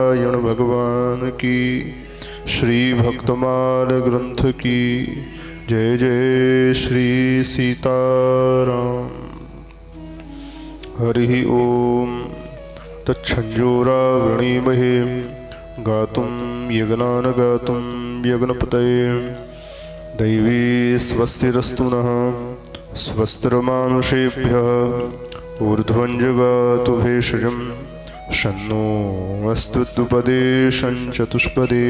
नारायण भगवान की, श्री भक्तमाल ग्रंथ की जय। जय श्री सीताराम। हरि ओम। तच्छंजोरा वृणीमहे गातुं यज्ञान गातुं यज्ञपतये। दैवी स्वस्तिरस्तु नः स्वस्तिर्मानुषेभ्यः ऊर्ध्वं जगातु भेषजं शन्नो अस्तुद्युपदे चतुष्पदे।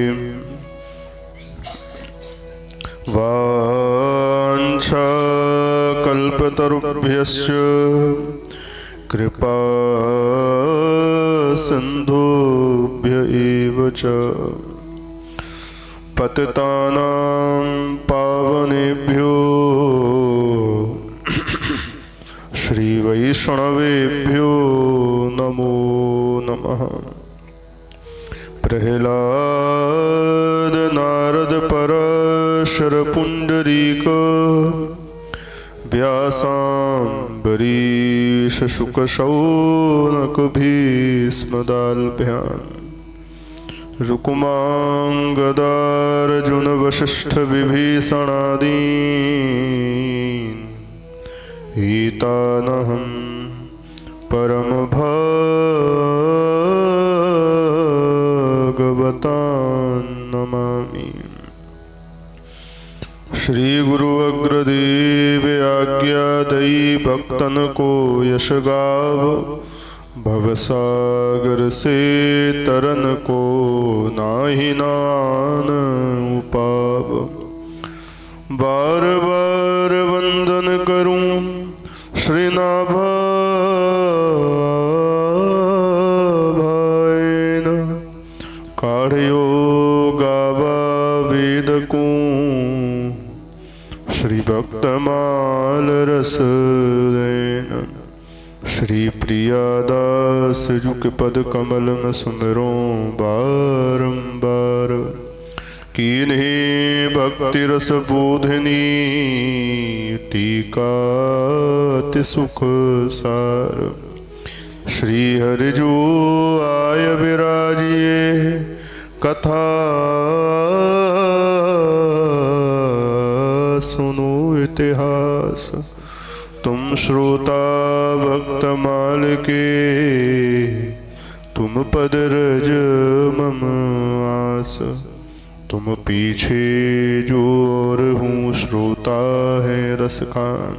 वाञ्छाकल्पतरुभ्यश्च कृपा सिन्धुभ्य एव च पतितानां पावनेभ्यो श्री वैष्णवेभ्यो नमो नमः। प्रह्लाद नारद पराशर पुंडरीक व्यासाम्बरीश शुक शौनक भीष्मदाल्भ्याम् रुक्मांगदार्जुन वसिष्ठ विभीषणादीन् एतानहं परमभागवतान् नमामि। श्री गुरु अग्रदेव आज्ञादयी भक्तन को यश गाव, भवसागर से तरन को नाहि नान उपाव। बार बार वंदन करूं श्रीनाभायन, काढ़यो गावा वेद को श्री भक्तमाल रस देन। श्री प्रियादास जुक पद कमल में सुमिरो बारंबार, कीन्ही भक्ति रस बोधनी टीका अति सुख सार। श्री हरि जो आय विराजिए कथा सुनो इतिहास। तुम श्रोता भक्तमाल के तुम पद रज मम आस। तुम पीछे जो और हूँ श्रोता है रसखान,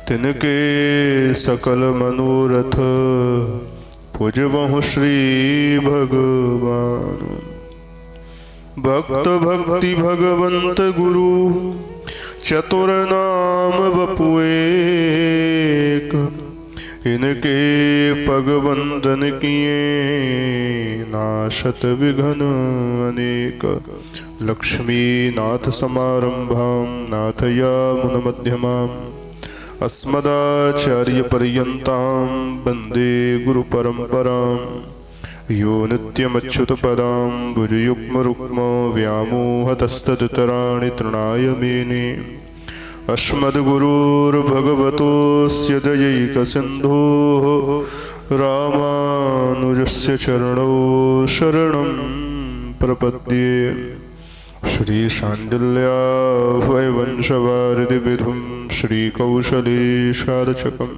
तिनके सकल मनोरथ पुजबहु श्री भगवान। भक्त भक्ति भगवंत गुरु चतुर नाम बपु एक, इनके पग बंदन किए नाशत विघ्न अनेक। लक्ष्मी नाथ समारंभां नाथयामुन मध्यमाम्, अस्मदाचार्य पर्यन्तां वन्दे गुरु परम्पराम्। यो नित्यमच्युत पदां भुजयुग्मरुक्म व्यामोहतस्तदितराणि तृणाय मेने। अस्मद्गुरोर्भगवतोऽस्य दयैकसिन्धोः रामानुजस्य चरणौ शरणं प्रपद्ये। श्री शाण्डिल्याभयवंशवारिधिविधुं श्रीकौशलेशार्चकम्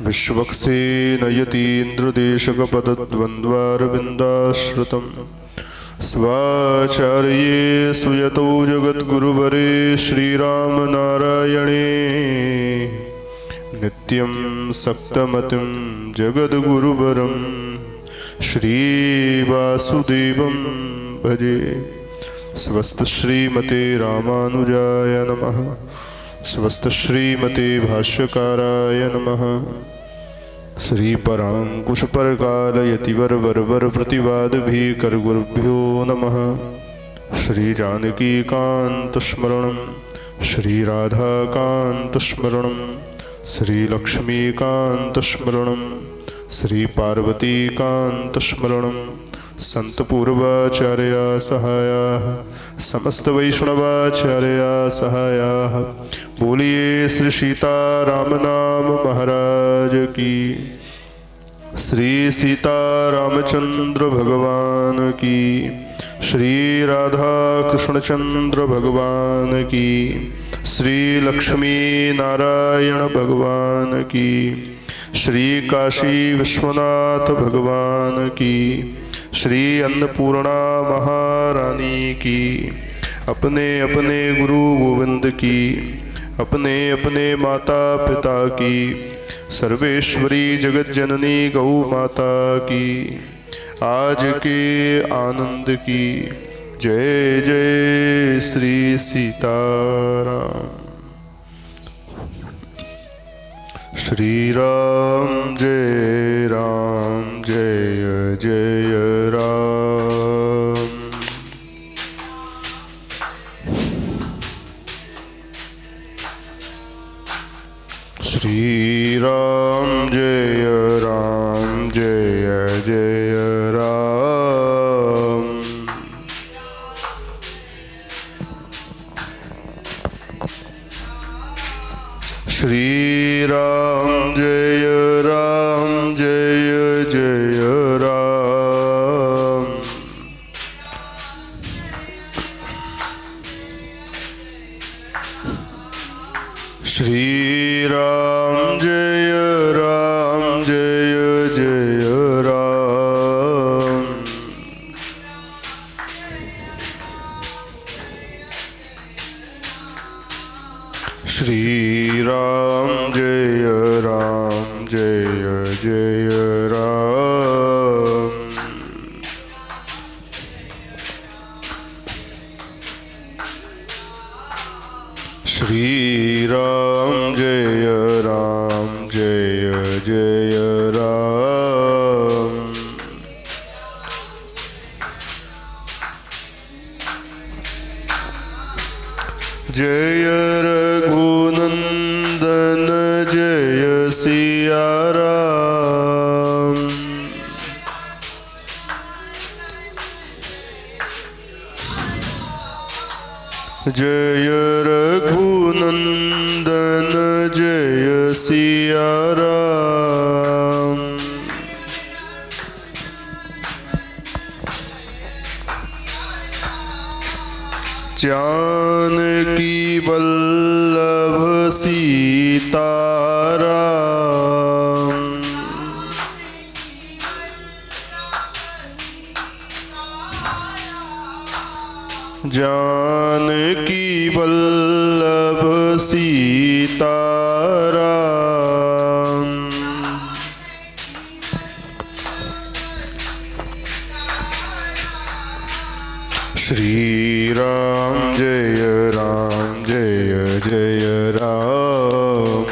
विश्वक्सेनयतीन्द्रदेशकपदद्वन्द्वारविन्दाश्रितम्। स्वाचार्ये सुयतौ जगद्गुरुवरे श्रीरामनारायणे नित्यं सक्तमतिं जगद्गुरुवरं श्रीवासुदेवं भजे। स्वस्त श्रीमते रामानुजाय नमः। स्वस्त श्रीमते भाष्यकाराय नमः। श्री परांकुश परकाल यतिवर वरवर प्रतिवाद भी कर गुरुभ्यो नमः। श्री जानकी कांत स्मरणं श्री राधा कांत स्मरणं श्री लक्ष्मी कांत स्मरणं श्री पार्वती कांत स्मरणं। संत पूर्वाचार्या सहायाः समस्त वैष्णवाचार्या सहायाः। बोलिए श्री सीताराम नाम महाराज की। श्री सीता रामचंद्र भगवान की, श्री राधा कृष्णचंद्र भगवान की, श्री लक्ष्मी नारायण भगवान की, श्री काशी विश्वनाथ भगवान की, श्री अन्नपूर्णा महारानी की, अपने अपने गुरु गोविंद की, अपने अपने माता पिता की, सर्वेश्वरी जगत जननी गौ माता की, आज के आनंद की। जय जय श्री सीताराम। श्री राम जय राम, जय जय राम। श्री राम जय राम, जय जय राम। श्री राम जय राम, जय जय राम। श्री राम जय राम, जय जय राम। श्री राम जय राम, जय जय राम। श्री राम जय राम, जय जय राम। जय रघुनंदन जय सिया राम। जय रघुनंदन जय सिया राम। जानकी वल्लभ सीता राम। जानकी वल्लभ सीता राम। श्री राम जय राम, जय जय राम।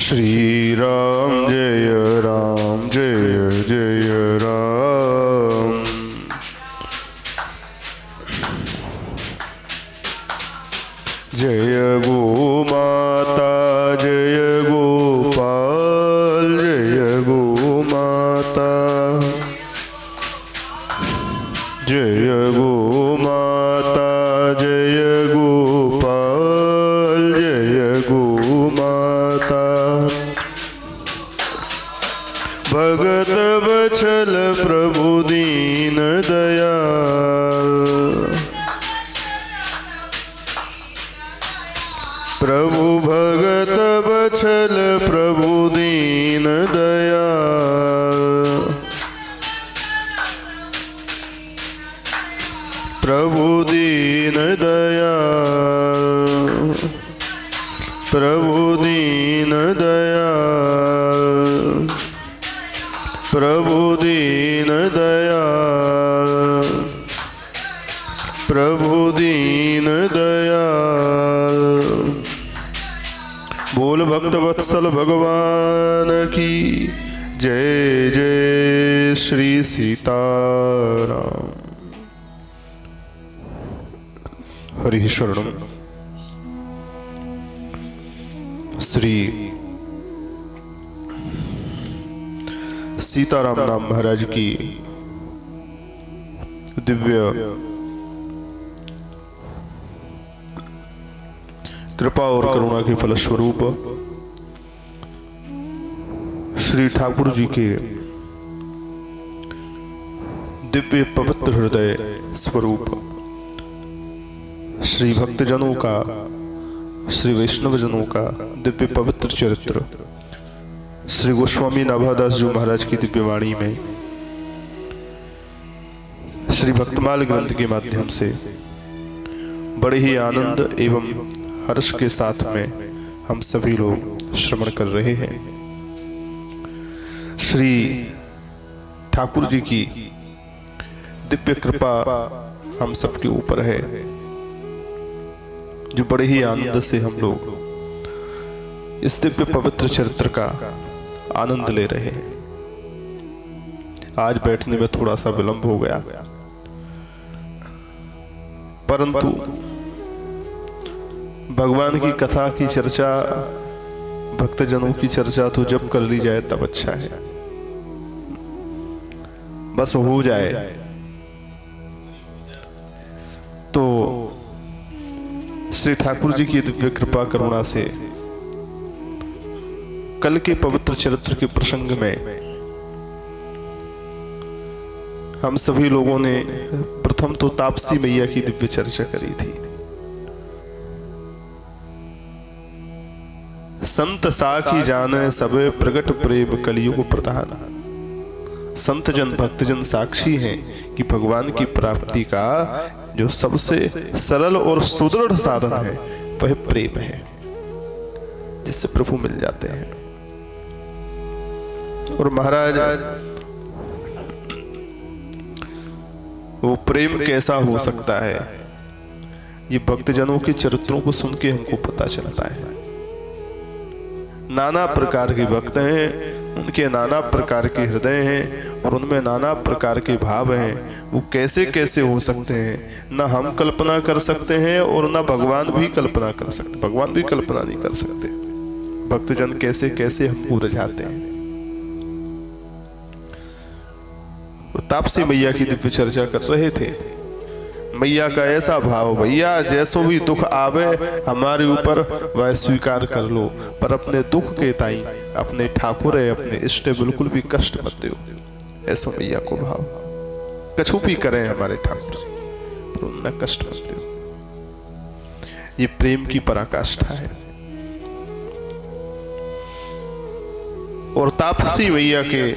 श्री राम जय राम, जय जय राम। जय गो माता, जय गोपाल, जय गो माता। जय गो माता, जय गोपाल, जय गो माता। भगत वत्सल प्रभु दीन दयाल। प्रभु भगत वत्सल प्रभु दीन दयाल। प्रभु दीन दयाल। प्रभु दीन दयाल। प्रभु दीन दयाल। प्रभु दीन दयाल। बोल भक्त वत्सल भगवान की जय। जय श्री सीताराम। हरि शरणम। श्री सीताराम नाम महाराज की दिव्य कृपा और करुणा के फलस्वरूप श्री ठाकुर जी के दिव्य पवित्र हृदय स्वरूप श्री भक्तजनों का, श्री वैष्णव जनों का दिव्य पवित्र चरित्र श्री गोस्वामी नाभादास जी महाराज की दिव्य वाणी में श्री भक्तमाल ग्रंथ के माध्यम से बड़े ही आनंद एवं हर्ष के साथ में हम सभी लोग श्रवण कर रहे हैं। श्री ठाकुर जी की दिव्य कृपा हम सबके ऊपर है, जो बड़े ही आनंद से हम लोग इस दिव्य पवित्र चरित्र का आनंद ले रहे हैं। आज बैठने में थोड़ा सा विलंब हो गया, परंतु भगवान की कथा की चर्चा, भक्तजनों की चर्चा तो जब कर ली जाए तब अच्छा है, बस हो जाए तो श्री ठाकुर जी की दिव्य कृपा करुणा से कल के पवित्र चरित्र के प्रसंग में हम सभी लोगों ने प्रथम तो तापसी मैया की दिव्य चर्चा करी थी। संत साखी जाने सबे प्रगट प्रेम कलियुग प्रधान। संत जन भक्तजन साक्षी हैं कि भगवान की प्राप्ति का जो सबसे सरल और सुदृढ़ साधन है वह प्रेम है, जिससे प्रभु मिल जाते हैं। और महाराज वो प्रेम कैसा हो सकता है, ये भक्तजनों के चरित्रों को सुन के हमको पता चलता है। नाना प्रकार के भक्त हैं, उनके नाना प्रकार के हृदय हैं और उनमें नाना प्रकार के भाव हैं। वो कैसे कैसे हो सकते हैं, ना हम कल्पना कर सकते हैं और ना भगवान भी कल्पना कर सकते। भगवान भी कल्पना नहीं कर सकते भक्तजन कैसे कैसे हमको रझाते हैं। तापसी मैया की दिव्य चर्चा कर रहे थे। मैया का ऐसा भाव, भैया जैसो भी दुख आवे हमारे ऊपर वह स्वीकार कर लो, पर अपने दुख के ताई अपने ठाकुर है, अपने इष्ट बिल्कुल भी कष्ट मत दो। ऐसो मैया को भाव, कछु भी करें हमारे ठाकुर जी पर उन्हें कष्ट मत दो। ये प्रेम की पराकाष्ठा है। और तापसी मैया के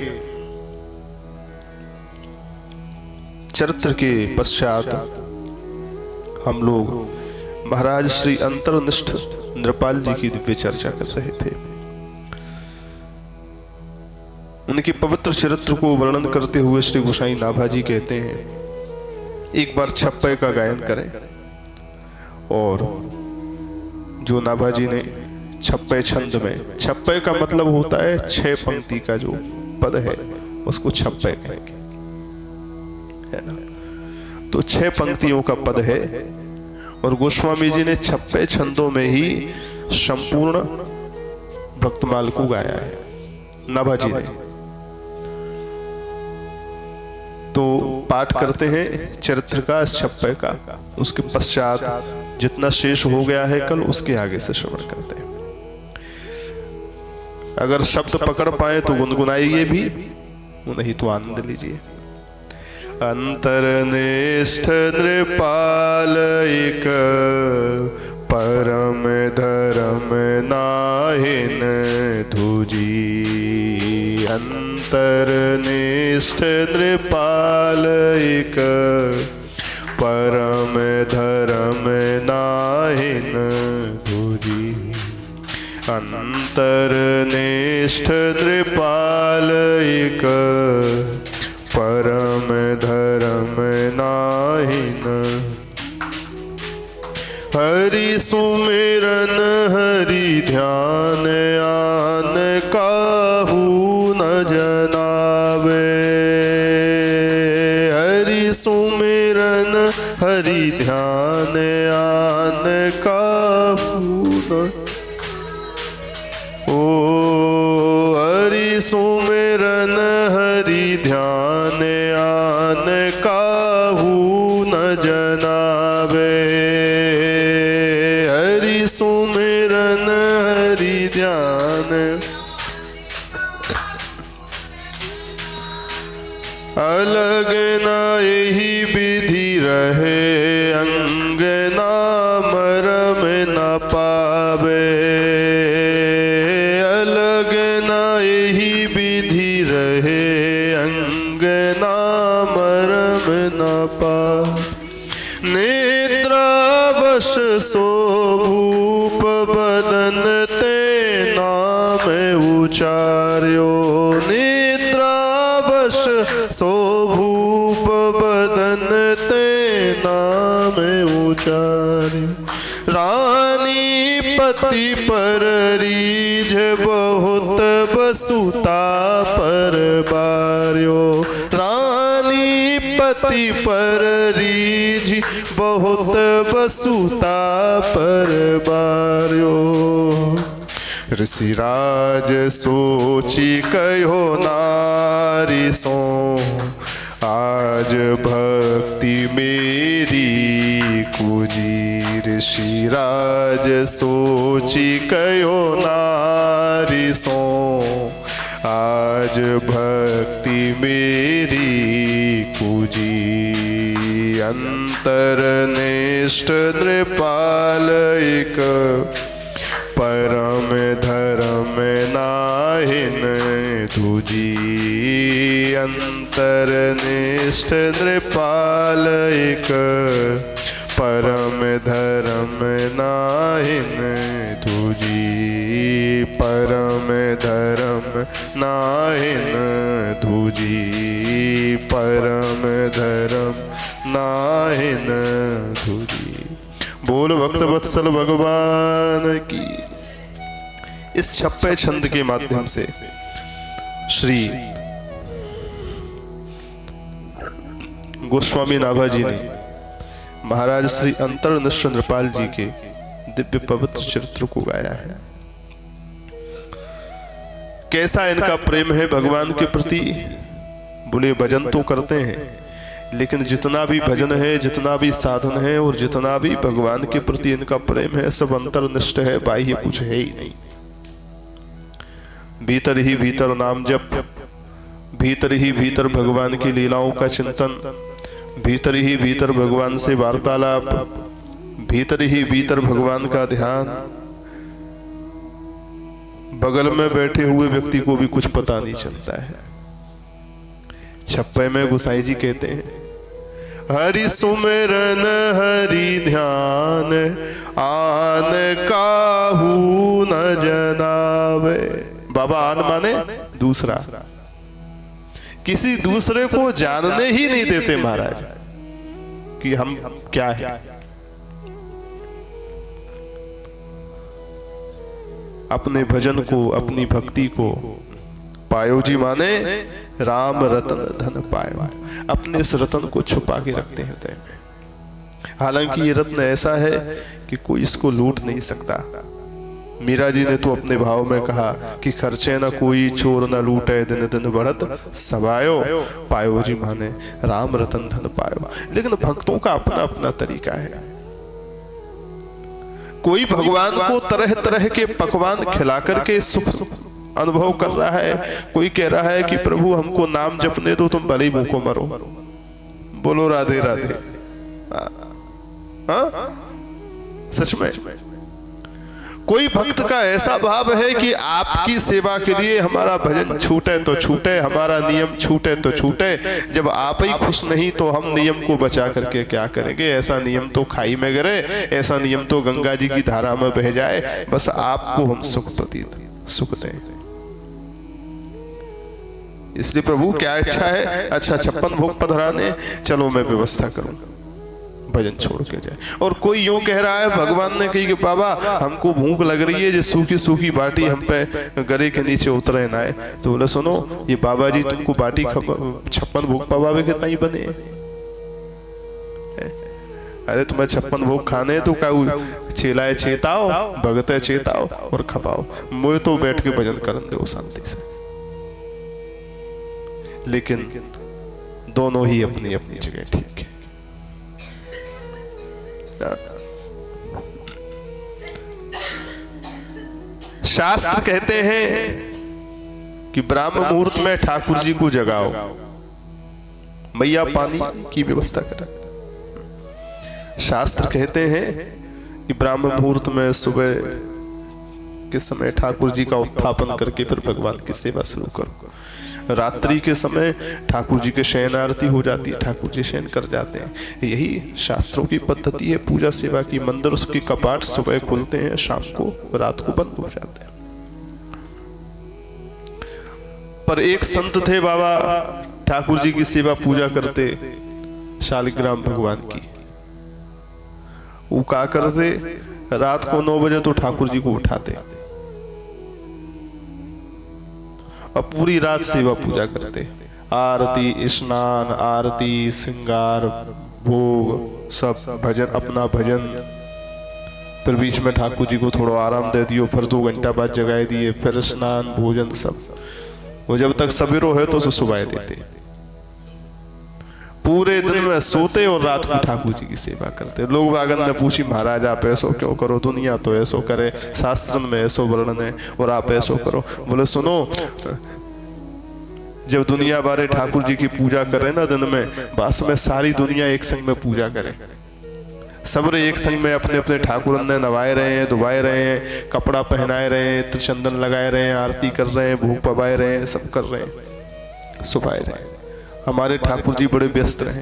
चरित्र के पश्चात हम लोग महाराज श्री अंतर्निष्ठ नृपाल जी की दिव्य चर्चा कर रहे थे। उनके पवित्र चरित्र को वर्णन करते हुए श्री गोसाई नाभाजी कहते हैं, एक बार छप्पे का गायन करें। और जो नाभाजी ने छप्पे छंद में, छप्पे का मतलब होता है 6 पंक्ति का जो पद है उसको छप्पे कहेंगे, है ना। तो 6 पंक्तियों का पद है और गोस्वामी जी ने 6 छंदों में ही संपूर्ण भक्तमाल को गाया है नाभाजी ने। तो पाठ करते हैं चरित्र का, 6 का, उसके पश्चात जितना शेष हो गया है कल उसके आगे से श्रवण करते हैं। अगर शब्द पकड़ पाए तो गुनगुनाइए भी, नहीं तो आनंद लीजिए। अंतरनिष्ठ नृपाल एक परम धर्म नाहिन धुजी। अंतरनिष्ठ नृपाल एक परम धर्म नाहिन धुजी। अंतरनिष्ठ नृपाल एक परम धर्म नाहिन। हरि सुमिरन हरि ध्यान आन काहू न जनावे। हरि सुमिरन हरि ध्यान आन काहू न। ओ हरि सुमिरन हरि ध्यान आन काहू न जनावे। हरि सुमिरन अलग न यही विधि रहे अंगना मरम न पावे, अलग न यही विधि रहे अंगना मरम न पावे। नेत्रावश शोभूप बदन ते नाम उचार्यो, नेत्रावश शोभूप बदन ते नाम उचार्यो। रानी पति पर रीझ बहुत बसुता पर बार्यो, रानी पति पर रीझ बहुत बसुता पर बार्यो। ऋषिराज सोची कहो नारी सो, आज भक्ति मेरी कुजी। ऋषिराज सोची कहो नारी सो, आज भक्ति मेरी कुजी। अंतरनिष्ठ नृपाल एक परम धर्म नाहिन तुझी। अंतरनिष्ठ नृपाल एक परम धर्म नाहिन तुझी। परम धर्म नाहिन तुझी, परम धर्म नाहिन तुझी। बोल भक्त वत्सल भगवान की। इस छप्पे छंद के माध्यम से श्री गोस्वामी नाभाजी ने महाराज श्री अंतरनिष्ठ नृपाल जी के दिव्य पवित्र चरित्र को गाया है। कैसा इनका प्रेम है भगवान के प्रति। बोले भजन तो करते हैं, लेकिन जितना भी भजन है, जितना भी साधन है और जितना भी भगवान के प्रति इनका प्रेम है, सब अंतर्निष्ठ है, बाह्य कुछ है ही नहीं। भीतर ही भीतर नाम जप, भीतर ही भीतर भगवान की लीलाओं का चिंतन, भीतर ही भीतर भगवान से वार्तालाप, भीतर ही भीतर भगवान का ध्यान। बगल में बैठे हुए व्यक्ति को भी कुछ पता नहीं चलता है। छप्पे में गोसाई जी कहते हैं, हरि सुमिरन हरि ध्यान, आन काहू न जनावे। बाबा आन माने दूसरा, किसी दूसरे को जानने ही नहीं देते महाराज कि हम क्या है। अपने भजन को, अपनी भक्ति को पायो जी माने राम रतन धन पायो। अपने इस रतन को छुपा के रखते हैं हृदय में। हालांकि ये रत्न ऐसा है कि कोई इसको लूट नहीं सकता। मीरा जी ने तो अपने भाव में कहा कि खर्चे न कोई चोर न लूटे, दिन दिन बढ़त सवायो। पायो जी माने राम रतन धन पायो। लेकिन भक्तों का अपना अपना तरीका है। कोई भगवान को तरह तरह के पकवान खिला करके सुख अनुभव कर रहा है, कोई कह रहा है कि प्रभु हमको नाम जपने दो, तुम भले ही मुंह को मरो। बोलो राधे राधे। सच में कोई भक्त का ऐसा भाव है कि आपकी सेवा के लिए हमारा भजन छूटे तो छूटे, हमारा नियम छूटे तो छूटे। जब आप ही खुश नहीं तो हम नियम को बचा करके क्या करेंगे। ऐसा नियम तो खाई में गिरे, ऐसा नियम तो गंगा जी की धारा में बह जाए, बस आपको हम सुख प्रतीत सुख दें। इसलिए प्रभु क्या इच्छा है, अच्छा 56 भोग पधराने, चलो मैं व्यवस्था करूं, भजन छोड़ के जाए। और कोई यूं कह रहा है, भगवान ने कही कि बाबा हमको भूख लग रही है, जो सूखी सूखी बाटी हम पे गले के नीचे उतरे ना है। तो बोले सुनो, ये बाबा जी तुमको बाटी 56 भोग पवावे कितना ही बने। अरे तुम्हें 56 भोग खाने तो क्या चेलाए चेताओ, भगते चेताओ और खपाओ। मुझे तो बैठ के भजन करने दो शांति से। लेकिन दोनों ही अपनी अपनी जगह ठीक है। शास्त्र कहते हैं कि ब्राह्म मुहूर्त में ठाकुर जी को जगाओ। मैया पानी की व्यवस्था करें। शास्त्र कहते हैं कि ब्राह्म मुहूर्त में सुबह के समय ठाकुर जी का उत्थापन करके फिर भगवान की सेवा शुरू करो। रात्रि के समय ठाकुर जी के शयन आरती हो जाती है, ठाकुर जी शयन कर जाते हैं। यही शास्त्रों की पद्धति है पूजा सेवा की। मंदिर उसके कपाट सुबह खुलते हैं, शाम को रात को बंद हो जाते हैं। पर एक संत थे बाबा, ठाकुर जी की सेवा पूजा करते शालिग्राम भगवान की। वो क्या करते, रात को 9 बजे तो ठाकुर जी को उठाते और पूरी रात सेवा पूजा करते। आरती, स्नान, आरती, श्रृंगार, भोग, सब भजन, अपना भजन। फिर बीच में ठाकुर जी को थोड़ा आराम दे दियो, फिर 2 घंटा बाद जगाए दिए, फिर स्नान, भोजन सब। वो जब तक सवेरो है तो सुबह देते। पूरे दिन में सोते और रात को ठाकुर जी की सेवा करते। लोग वागन ने पूछी, महाराज आप ऐसो क्यों करो, दुनिया तो ऐसो करे, शास्त्र में ऐसो वर्णन है और आप ऐसो करो। बोले सुनो, जब दुनिया बारे ठाकुर जी की पूजा करे ना दिन में, बस में सारी दुनिया एक संग में पूजा करे। सब एक संग में अपने अपने ठाकुर ने नवाए रहे हैं, दुबाए रहे हैं, कपड़ा पहनाए रहे हैं, त्रिचंदन लगाए रहे हैं, आरती कर रहे हैं, भूख पवाए रहे हैं, सब कर रहे हैं, सुबाए रहे हैं। हमारे ठाकुर जी बड़े व्यस्त रहे,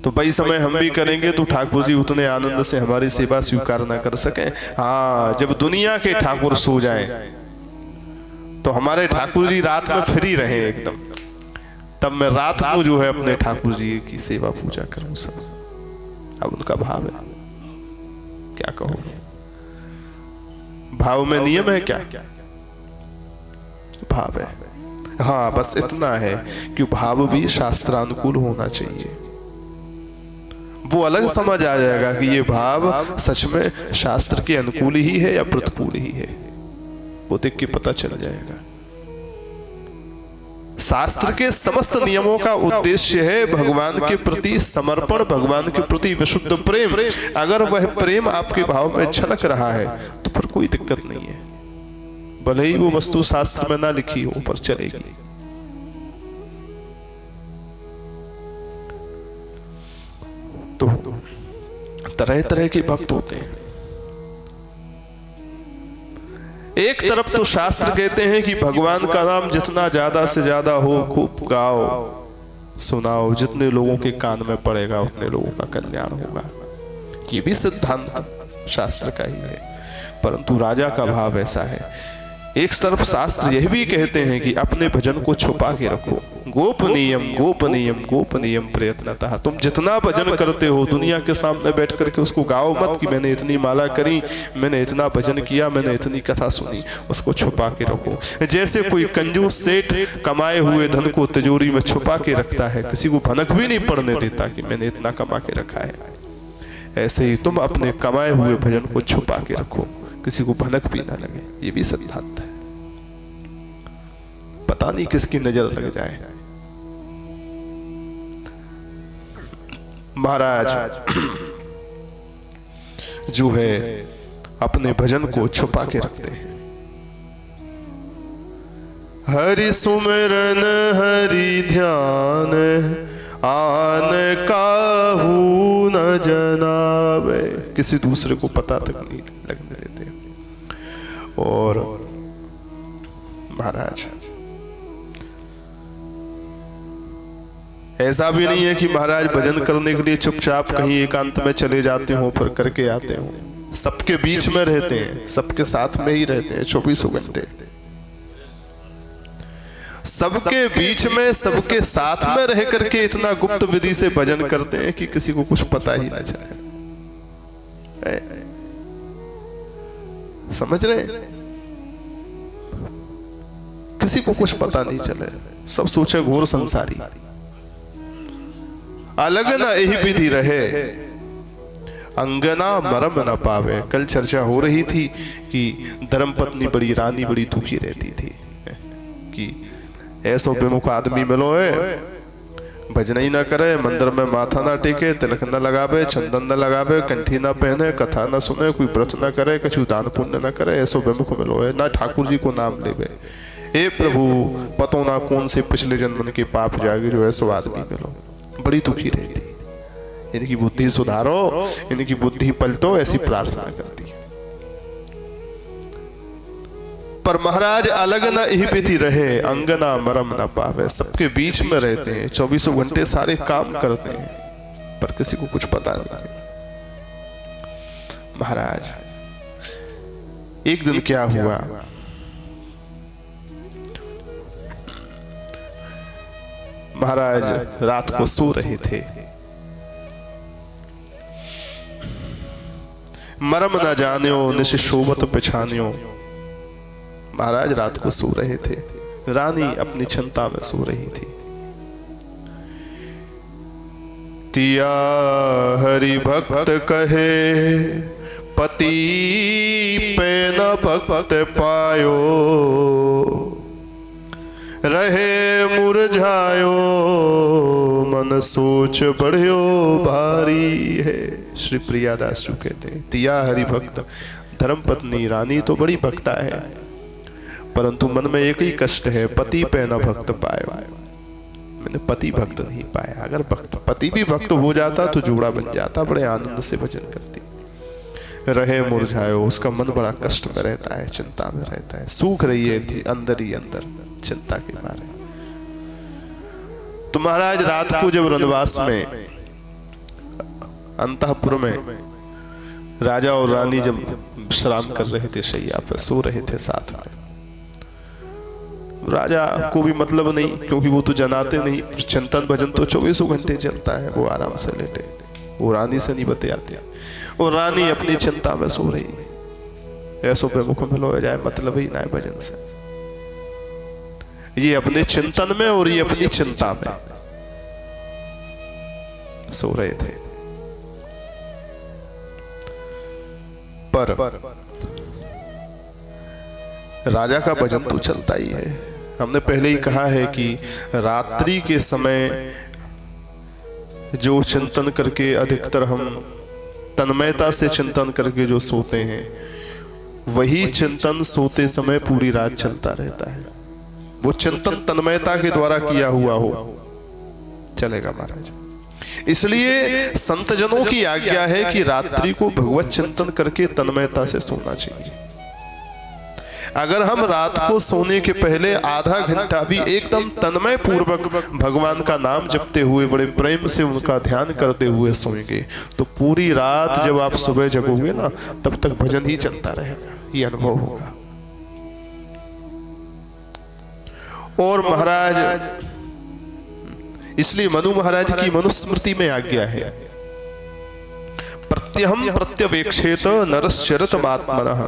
तो भाई समय हम भी करेंगे तो ठाकुर जी उतने आनंद से हमारी सेवा स्वीकार ना कर सके। हाँ, जब दुनिया के ठाकुर सो जाएं तो हमारे ठाकुर जी रात में फ्री रहे एकदम, तब मैं रात को जो है अपने ठाकुर जी की सेवा पूजा करूं सब। अब उनका भाव है, क्या कहो, भाव में नियम है क्या? भाव है। हाँ, बस इतना है कि भाव भी शास्त्रानुकूल होना चाहिए। वो अलग समझ आ जाएगा कि ये भाव सच में शास्त्र के अनुकूल ही है या प्रतिकूल ही है, वो देख के पता चल जाएगा। शास्त्र के समस्त नियमों का उद्देश्य है भगवान के प्रति समर्पण, भगवान के प्रति विशुद्ध प्रेम। अगर वह प्रेम आपके भाव में झलक रहा है तो फिर कोई दिक्कत नहीं है, भले ही वो वस्तु शास्त्र में ना लिखी हो पर चलेगी। तो तरह तरह के भक्त होते हैं। एक तरफ तो शास्त्र कहते हैं कि भगवान का नाम जितना ज्यादा से ज्यादा हो, खूब गाओ, सुनाओ, जितने लोगों के कान में पड़ेगा उतने लोगों का कल्याण होगा। ये भी सिद्धांत शास्त्र का ही है, परंतु राजा का भाव ऐसा है। एक तरफ शास्त्र यह भी कहते हैं कि अपने भजन को छुपा के रखो, गोपनीयम गोपनीयम गोपनीयम प्रयत्नतः। तुम जितना भजन करते हो दुनिया के सामने बैठ करके उसको गाओ मत कि मैंने इतनी माला करी, मैंने इतना भजन किया, मैंने इतनी कथा सुनी। उसको छुपा के रखो। जैसे कोई कंजूस सेठ कमाए हुए धन को तिजोरी में छुपा के रखता है, किसी को भनक भी नहीं पड़ने देता कि मैंने इतना कमा के रखा है, ऐसे ही तुम अपने कमाए हुए भजन को छुपा के रखो, किसी को भनक भी ना लगे। ये भी सिद्धांत है। पता नहीं किसकी नजर लग जाए। महाराज जो है अपने भजन को छुपा के रखते हैं। हरि सुमिरन हरि ध्यान, आन काहू न जनावे। किसी दूसरे को पता तक नहीं लगने देते। और महाराज ऐसा भी नहीं है कि महाराज भजन करने के लिए चुपचाप कहीं एकांत में चले जाते हो फिर करके आते हो। सबके बीच में रहते हैं, सबके साथ में ही रहते हैं 24 घंटे। सबके बीच में, सबके साथ में रह करके इतना गुप्त विधि से भजन करते हैं कि किसी को कुछ पता ही ना चले। समझ रहे? किसी को कुछ पता नहीं चले, सब सोचे घोर संसारी। अलग ना यही विधि रहे, अंगना मरम न पावे। कल चर्चा हो रही थी कि धर्मपत्नी बड़ी रानी बड़ी दुखी रहती थी कि ऐसो बेमुख आदमी मिलो है, भजन ही ना करे, मंदिर में माथा ना टेके, तिलक न लगावे, चंदन न लगावे, कंठी ना पहने, कथा ना सुने, कोई व्रत ना करे, कछु दान पुण्य ना करे, ऐसो बेमुख मिलो है, ना ठाकुर जी को नाम लेवे। हे प्रभु पतो ना कौन से पिछले जन्म के पाप जागे जो ऐसा आदमी मिलो। बड़ी दुखी रहती, इनकी बुद्धि सुधारो, इनकी बुद्धि पलटो, ऐसी प्रार्थना करती। पर महाराज अलग न इहिपिति रहे, अंगना मरम न पावे। सबके बीच में रहते हैं, 24 घंटे सारे काम करते हैं, पर किसी को कुछ पता नहीं। महाराज एक दिन क्या हुआ, महाराज रात को सो रहे थे, मरम न जान्यो निश शोभत पिछान्यो। महाराज रात को सो रहे थे, रानी अपनी चिंता में सो रही थी। तिया हरि भक्त कहे पति पे न भक्त पायो, रहे मुरझायो मन सोच बढ़ियो भारी है। श्री प्रियादास जी कहते हैं तिया हरि भक्त, धर्म पत्नी रानी तो बड़ी भक्ता है, परंतु मन में एक ही कष्ट है, पति पे न भक्त पाया। मैंने पति भक्त नहीं पाया। अगर पति भी भक्त हो जाता तो जोड़ा बन जाता, बड़े आनंद से भजन करती। रहे मुरझायो, उसका मन बड़ा कष्ट में रहता है, चिंता में रहता है, सूख रही है थी अंदर ही अंदर चिंता के मारे। तो महाराज रात को जब वनवास में अंतःपुर में राजा और रानी जब विश्राम कर रहे थे, शैया पे सो रहे थे साथ में, राजा को भी मतलब नहीं, क्योंकि वो तो जनाते नहीं, चिंतन भजन तो 24 घंटे चलता है, वो आराम से लेटे, वो रानी से नहीं बतियाते। और रानी अपनी चिंता में सो रही। ऐसो पे मुख मिलो जाए मतलब ही ना है भजन से। ये अपने चिंतन में और ये अपनी चिंता में सो रहे थे। पर राजा का भजन तो चलता ही है। हमने पहले ही कहा है कि रात्रि के समय जो चिंतन करके अधिकतर हम तन्मयता से चिंतन करके जो सोते हैं, वही चिंतन सोते समय पूरी रात चलता रहता है। वो चिंतन तन्मयता के द्वारा किया हुआ हो चलेगा महाराज। इसलिए संत जनों की आज्ञा है कि रात्रि को भगवत चिंतन करके तन्मयता से सोना चाहिए। अगर हम रात को सोने के पहले आधा घंटा भी एकदम तन्मय पूर्वक भगवान का नाम जपते हुए, बड़े प्रेम से उनका ध्यान करते हुए सोएंगे, तो पूरी रात जब आप सुबह जगोगे ना, तब तक भजन ही चलता रहेगा, ये अनुभव होगा। और महाराज इसलिए मनु महाराज की मनुस्मृति में आज्ञा है, प्रत्यहम प्रत्यवेक्षेत नरश्चरतमात्मनः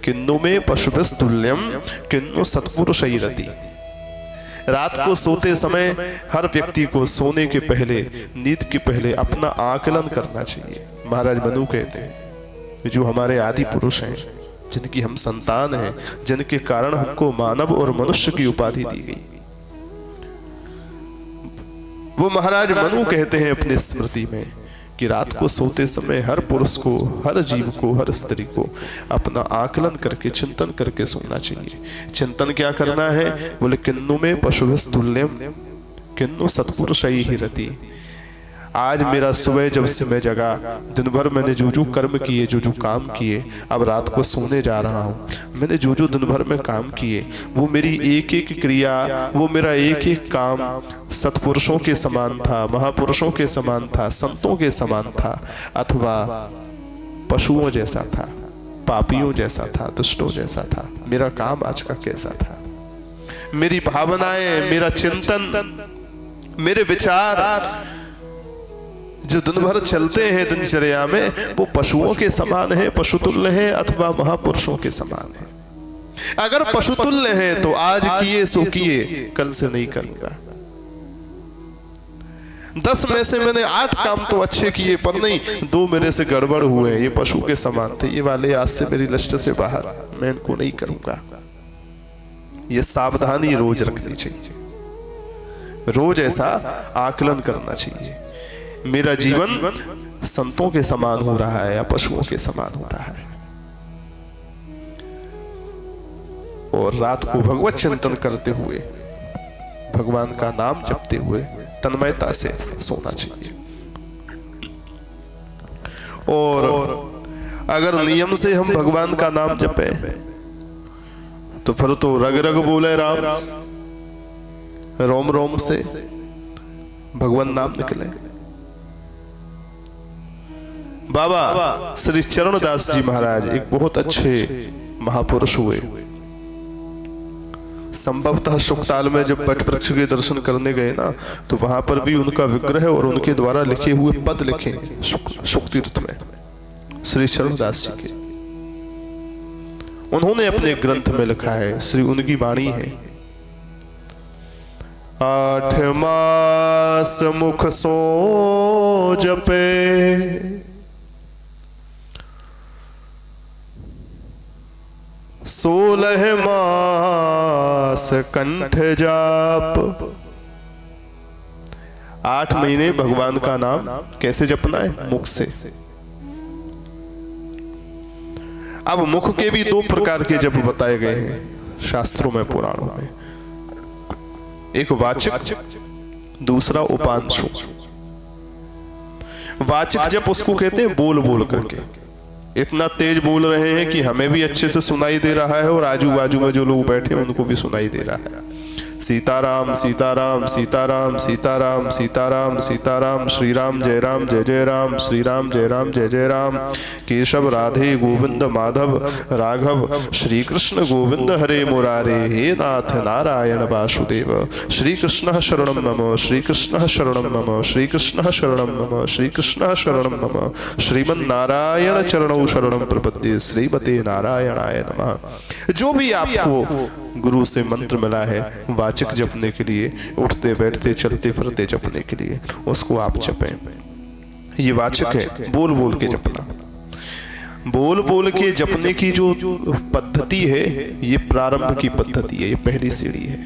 किन्नु में पशुभिस् तुल्यम किन्नु सत्पुरुषैरति। रात को सोते समय हर व्यक्ति को सोने के पहले, नींद के पहले अपना आकलन करना चाहिए। महाराज मनु कहते हैं जो हमारे आदि पुरुष हैं, जिनकी हम संतान हैं, जिनके कारण हमको मानव और मनुष्य की उपाधि दी गई, वो महाराज मनु कहते हैं अपनी स्मृति में कि रात को सोते समय हर पुरुष को, हर जीव को, हर स्त्री को अपना आकलन करके, चिंतन करके सोना चाहिए। चिंतन क्या करना है? बोले किन्नु में पशुभिस् तुल्यम किन्नु सत्पुरुषैः रति। आज मेरा सुबह जब से मैं जगा, दिन भर मैंने जो जो कर्म किए, जो जो काम किए, अब रात को सोने जा रहा हूँ, मैंने जो जो दिन भर में काम किए, वो मेरी एक एक क्रिया, वो मेरा एक एक काम सत्पुरुषों के समान था, महापुरुषों के समान था, संतों के समान था, अथवा पशुओं जैसा था, पापियों जैसा था, दुष्टों जैसा था। मेरा काम आज का कैसा था? मेरी भावनाएं, मेरा चिंतन, मेरे विचार जो दिन भर चलते हैं दिनचर्या में, वो पशुओं के समान है, पशुतुल्य है, अथवा महापुरुषों के समान है। अगर पशुतुल्य है तो आज किए सो किए, कल से नहीं करूंगा। 10 में से मैंने 8 काम तो अच्छे किए, पर नहीं 2 मेरे से गड़बड़ हुए, ये पशु के समान थे, ये वाले आज से मेरी लिस्ट से बाहर, मैं इनको नहीं करूंगा। ये सावधानी रोज रखनी चाहिए, रोज ऐसा आकलन करना चाहिए। मेरा जीवन संतों के समान हो रहा है या पशुओं के समान हो रहा है? और रात को भगवत चिंतन करते हुए, भगवान का नाम जपते हुए तन्मयता से सोना चाहिए। और अगर नियम से हम भगवान का नाम जपे तो फिर तो रग रग बोले राम, रोम रोम से भगवान नाम निकले। बाबा श्री चरणदास जी महाराज एक बहुत अच्छे महापुरुष हुए। संभवतः शुकताल में जब बट वृक्ष के दर्शन करने गए ना, तो वहां पर भी उनका विग्रह और उनके द्वारा लिखे हुए पद लिखे शुक तीर्थ में श्री चरणदास जी के। उन्होंने अपने ग्रंथ में लिखा है, श्री उनकी वाणी है, 8 मास मुख सो जपे, 16 मास कंठ जाप। 8 महीने भगवान का नाम कैसे जपना है? मुख से। अब मुख के भी 2 प्रकार के जप बताए गए हैं शास्त्रों में, पुराणों में। एक वाचिक, दूसरा उपांशु। वाचिक जप उसको कहते हैं बोल बोल करके, इतना तेज बोल रहे हैं कि हमें भी अच्छे से सुनाई दे रहा है और आजू बाजू में जो लोग बैठे हैं उनको भी सुनाई दे रहा है। सीताराम सीताराम सीताराम सीताराम सीताराम सीताराम, श्री राम जय जय राम, श्री राम जय जय राम, केशव राधे गोविंद माधव राघव, श्री कृष्ण गोविंद हरे मुरारे, हे नाथ नारायण वासुदेव, श्री कृष्ण शरणं मम, श्री कृष्ण शरणं मम, श्री कृष्ण शरणं मम, श्री कृष्ण शरणं मम, श्रीमन्नारायण चरणौ शरणं प्रपद्ये, श्रीमते नारायणाय नमः। जो भी आपको गुरु से मंत्र मिला है वाचिक जपने के लिए, उठते बैठते चलते फिरते जपने के लिए, उसको आप जपें। ये वाचिक है, बोल बोल के जपना। बोल बोल के जपने की जो पद्धति है, ये प्रारंभ की पद्धति है, ये पहली सीढ़ी है।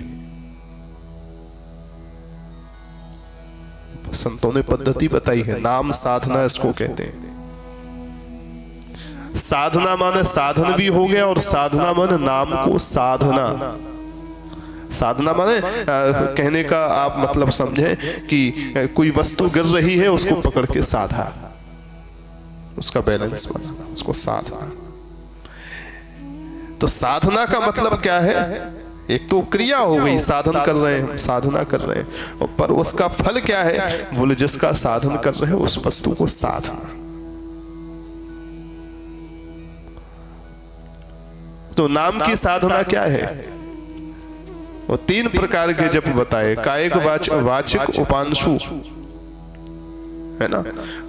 संतों ने पद्धति बताई है, नाम साधना इसको कहते हैं। साधना माने साधन भी हो गया, और साधना माने नाम को साधना। साधना माने कहने का आप मतलब समझे कि कोई वस्तु गिर रही है, उसको पकड़ के साधा, उसका बैलेंस बना, उसको साधना। तो साधना का मतलब क्या है? एक तो क्रिया हो गई, साधन कर रहे हैं, साधना कर रहे हैं, पर उसका फल क्या है? बोले जिसका साधन कर रहे हैं उस वस्तु को साधना। तो नाम की साधना क्या है? वो 3 प्रकार के जप बताए, कायिक, वाचिक, उपांशु, है ना।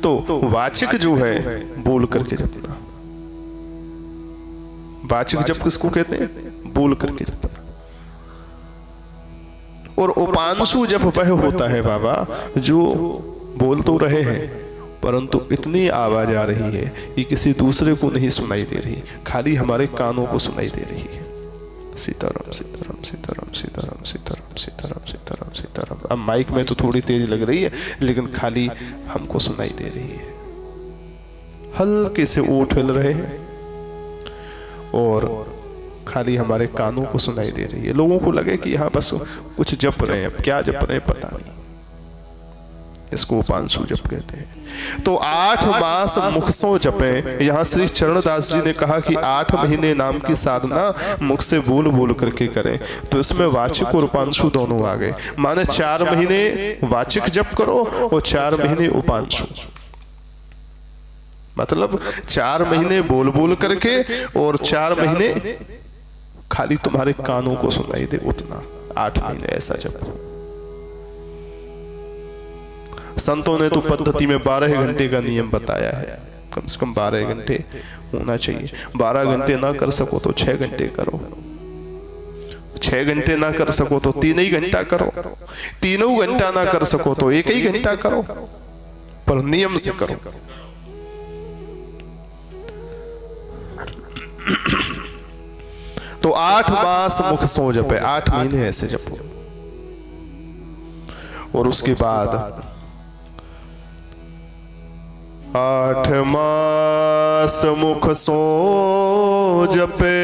तो वाचिक जो है बोल करके जपना। वाचिक जप किसको कहते हैं? बोल करके जपना। और उपांशु जप वह होता है बाबा जो बोल तो रहे हैं परंतु इतनी आवाज आ रही है कि किसी दूसरे को नहीं सुनाई दे रही, खाली हमारे कानों को सुनाई दे रही है। सीताराम सीताराम सीताराम सीताराम सीताराम सीताराम सीताराम सीताराम। अब माइक में तो थोड़ी तेज लग रही है, लेकिन खाली हमको सुनाई दे रही है। हल्के से ओठ हिल रहे हैं और खाली हमारे कानों को सुनाई दे रही है। लोगों को लगे कि यहाँ बस कुछ जप रहे हैं, क्या जप रहे हैं पता नहीं। इसको उपांशु जप कहते हैं। तो 8 मास मुख सो जपे। यहाँ श्री चरणदास जी ने कहा कि 8 महीने नाम की साधना मुख से बोल बोल करके करें। तो इसमें वाचिक और उपांशु दोनों आ गए। माने 4 महीने वाचिक जप करो और 4 महीने उपांशु। मतलब 4 महीने बोल बोल करके और 4 महीने खाली तुम्हारे कानों को सुनाई दे, उतना 8 महीने ऐसा जप। संतों ने तो पद्धति में 12 घंटे का नियम बताया है, कम से कम 12 घंटे होना चाहिए। 12 घंटे ना कर सको तो 6 घंटे करो, 6 घंटे ना कर सको तो 3 ही घंटा करो, 3 घंटा ना कर सको तो 1 ही घंटा करो, पर नियम से करो। तो 8 मास मुख सो जपे, 8 महीने ऐसे जपो। और उसके बाद 8 मास मुख सो जपे,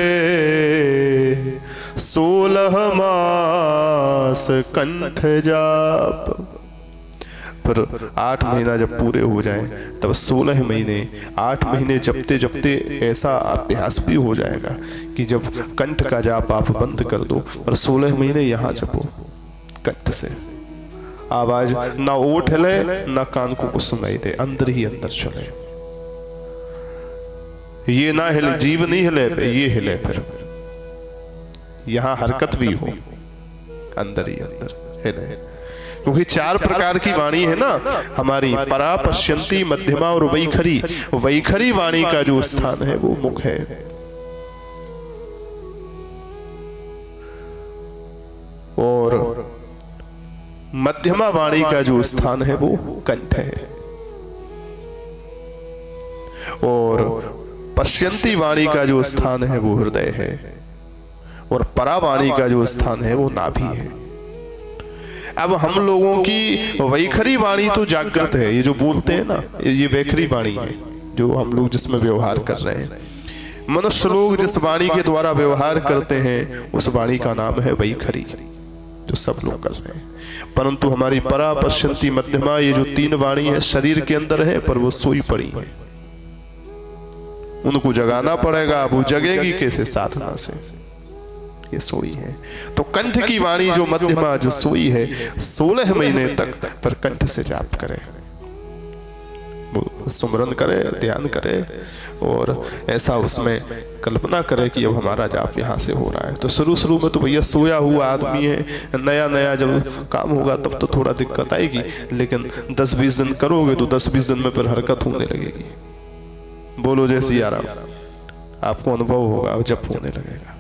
16 मास कंठ जाप। पर 8 महीना जब पूरे हो जाए तब 16 महीने 8 महीने जपते जपते ऐसा अभ्यास भी हो जाएगा कि जब कंठ का जाप आप बंद कर दो और 16 महीने यहाँ जपो कंठ से, आवाज ना ओठ हिले ना कान को सुनाई दे, अंदर ही अंदर चले। ये ना हिले, जीव नहीं हिले, ये हिले, फिर यहां हरकत भी हो, अंदर ही अंदर हिले। क्योंकि 4 प्रकार की वाणी है ना हमारी, परा, पश्यंती, मध्यमा और वैखरी। वैखरी वाणी का जो स्थान है वो मुख है, और मध्यमा वाणी का जो स्थान है वो कंठ है, और पश्यंती वाणी का जो स्थान है वो हृदय है, और परावाणी का जो स्थान है वो नाभि है। अब हम लोगों की वैखरी वाणी तो जागृत है, ये जो बोलते हैं ना, ये वैखरी वाणी है जो हम लोग जिसमें व्यवहार कर रहे हैं। मनुष्य लोग जिस वाणी के द्वारा व्यवहार करते हैं उस वाणी का नाम है वैखरी, जो सब लोग कर रहे हैं। परंतु हमारी परा, पश्यंती, मध्यमा, ये जो 3 वाणी है शरीर के अंदर है, पर वो सोई पड़ी है, उनको जगाना पड़ेगा। वो जगेगी कैसे? साधना से, ये सोई है। तो कंठ की वाणी जो मध्यमा, जो सोई है, 16 महीने तक पर कंठ से जाप करे, सुमरन करे, ध्यान करे, और ऐसा उसमें कल्पना करे कि अब हमारा जाप यहाँ से हो रहा है। तो शुरू में तो भैया सोया हुआ आदमी है, नया नया जब काम होगा तब तो थोड़ा दिक्कत आएगी, लेकिन 10-20 दिन करोगे तो 10-20 दिन में फिर हरकत होने लगेगी। बोलो जय सिया राम। आपको अनुभव होगा जब होने लगेगा,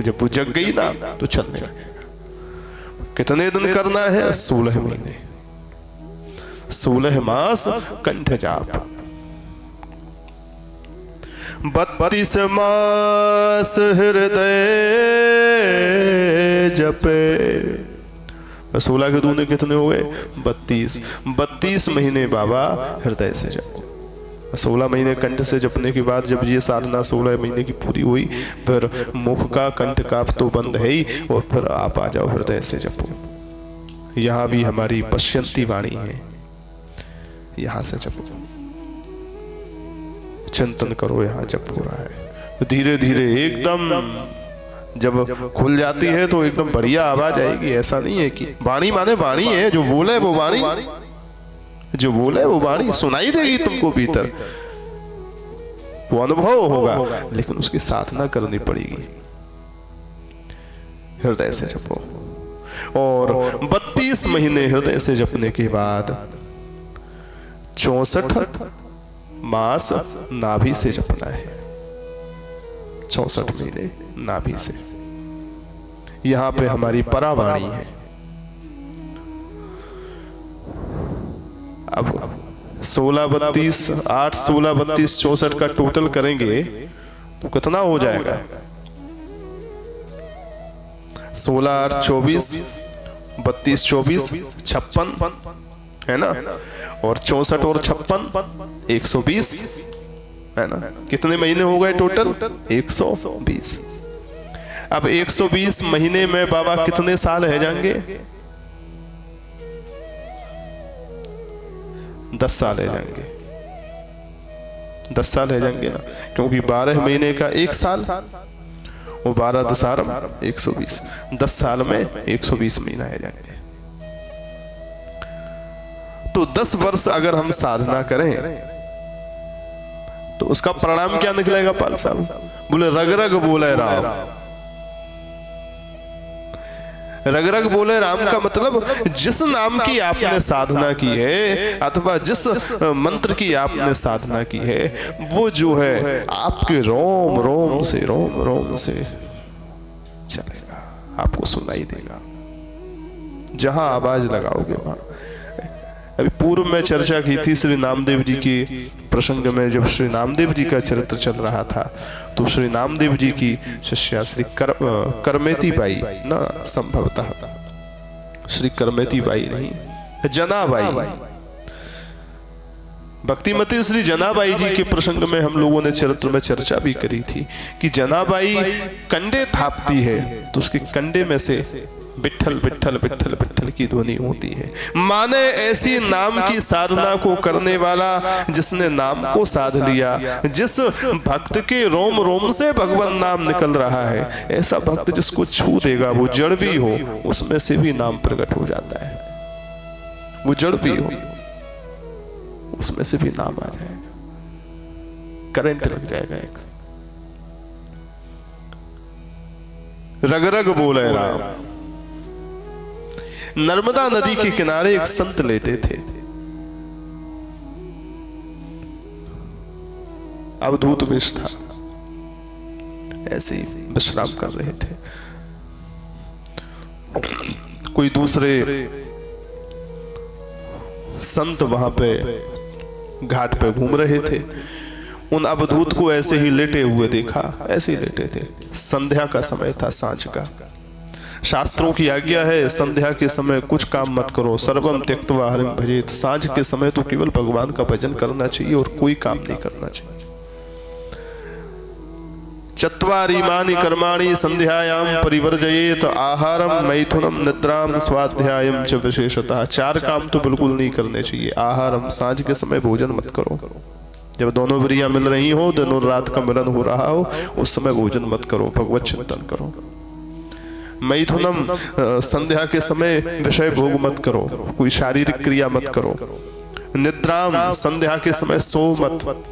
जब वो जग गई ना तो चलने लगेगा। कितने दिन करना है? 16 महीने, 16 मास कंठ जाप। 32 मास हृदय जपे। 16 के दूने कितने हो गए? 32। 32 महीने बाबा हृदय से जपो। 16 महीने कंठ से जपने के बाद जब ये साधना 16 महीने की पूरी हुई, फिर मुख का, कंठ का तो बंद है ही, और फिर आप आ जाओ हृदय से जपो। यहाँ भी हमारी पश्यंती वाणी है, यहाँ से जपो, चिंतन करो यहाँ जप हो रहा है। धीरे धीरे एकदम जब खुल जाती है तो एकदम बढ़िया आवाज आएगी। ऐसा नहीं है कि वाणी माने वाणी है, जो बोले वो वाणी, जो बोले वो वाणी सुनाई देगी तुमको भीतर, वो अनुभव होगा, लेकिन उसकी साधना करनी पड़ेगी। हृदय से जपो, और 32 महीने हृदय से जपने के बाद 64 मास नाभि से जपना है। 64 महीने नाभि से। यहां पे हमारी परावाणी है। अब 16, 32, 8, 16, 32, 64 का टोटल करेंगे तो कितना हो जाएगा? 16, 8, 24, 32, 24, 56 है ना, और 64 और 56 120 है ना। कितने महीने हो गए टोटल? 120। अब 120 महीने में बाबा कितने साल रह जाएंगे? 10 साल रह जाएंगे। 10 साल रह जाएंगे ना, क्योंकि 12 महीने का 1 साल, वो 12 दसारम 120, 10 साल में 120 महीना रह जाएंगे। तो 10 वर्ष अगर हम साधना करें तो उसका परिणाम क्या निकलेगा? पाल साहब बोले, रग रग बोले राम। रग रग बोले राम का मतलब जिस नाम की आपने साधना की है, अथवा जिस मंत्र की आपने साधना की है, वो जो है आपके रोम रोम से, रोम रोम से चलेगा, आपको सुनाई देगा। जहां आवाज लगाओगे वहां। अभी पूर्व में चर्चा की थी श्री नामदेव जी के प्रसंग में, जब श्री नामदेव जी का चरित्र चल रहा था, तो श्री नामदेव जी की शिष्या श्री करमेती बाई ना, संभवतः श्री करमेती बाई नहीं, जनाबाई, भक्तिमती श्री जनाबाई जी के प्रसंग में हम लोगों ने चरित्र में चर्चा भी करी थी कि जनाबाई कंडे थापती है तो उसके कंडे में से विट्ठल विट्ठल विट्ठल विट्ठल की ध्वनि होती है। माने ऐसी नाम की साधना को करने वाला जिसने नाम को साध लिया, जिस भक्त के रोम रोम से भगवान नाम निकल रहा है, ऐसा भक्त जिसको छू देगा, वो जड़ भी हो उसमें से भी नाम प्रकट हो जाता है। वो जड़ भी हो उसमें से भी नाम आ जाएगा, करंट लग जाएगा। एक रग रग बोले राम। नर्मदा नदी के किनारे एक संत लेटे थे, अवधूत वेश था, ऐसे ही विश्राम कर रहे थे। कोई दूसरे संत वहां पे घाट पे घूम रहे थे, उन अवधूत को ऐसे ही लेटे हुए देखा, ऐसे ही लेटे थे। संध्या का समय था, सांझ का। शास्त्रों की आज्ञा है संध्या के समय कुछ काम मत करो, सर्वम त्यक्त्वा हरिं भजेत। सांझ के समय तो केवल भगवान का भजन करना चाहिए और कोई काम नहीं करना चाहिए। चत्वारीमानि कर्माणि संध्यायां परिवर्जयेत, आहारम मैथुनम निद्राम स्वाध्यायम च विशेषतः। 4 काम तो बिल्कुल नहीं करने चाहिए। आहारम, सांझ के समय भोजन मत करो, जब दोनों ब्रिया मिल रही हो, दिन और रात का मिलन हो रहा हो, उस समय भोजन मत करो, भगवत चिंतन करो। मैथुनम, संध्या के समय विषय भोग मत करो, कोई शारीरिक क्रिया मत करो। निद्राम, संध्या के समय सो मत।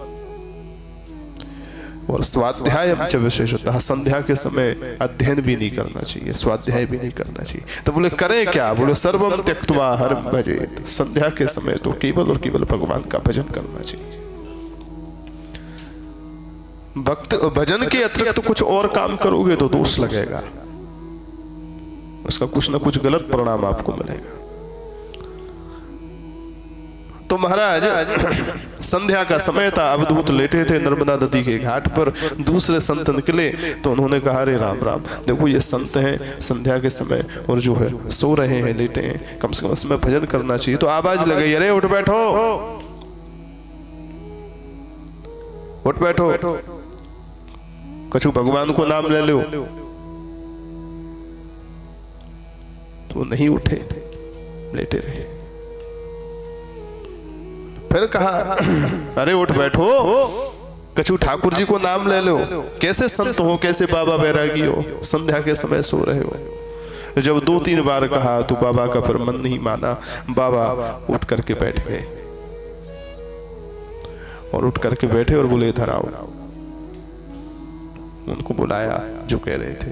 और स्वाध्याय विशेषतः, संध्या के समय अध्ययन भी नहीं करना चाहिए, स्वाध्याय भी नहीं करना चाहिए। तो बोले करें क्या? बोले सर्वम त्यक्त्वा हरिं भजेत। संध्या के समय तो केवल और केवल भगवान का भजन करना चाहिए। भक्त भजन के अतिरिक्त तो कुछ और काम करोगे तो दोष लगेगा, उसका कुछ ना कुछ गलत परिणाम आपको मिलेगा। तो महाराज संध्या का समय था, अवधूत लेटे थे नर्मदा नदी के घाट पर। दूसरे संत निकले तो उन्होंने कहा, अरे राम राम, देखो ये संत हैं संध्या के समय और जो है सो रहे हैं, लेटे हैं, कम से कम उसमें भजन करना चाहिए। तो आवाज लगी, अरे उठ बैठो, उठ बैठो, कछु भगवान को नाम ले लो। तो नहीं उठे, लेटे रहे। फिर कहा, अरे उठ बैठो, कछु ठाकुर जी को नाम ले लो। कैसे संत हो, कैसे बाबा बैरागी हो, संध्या के समय सो रहे हो। जब 2-3 बार कहा तो बाबा का फिर मन नहीं माना। बाबा उठ करके बैठ गए और उठ करके बैठे और बोले, इधर आओ। उनको बुलाया जो कह रहे थे,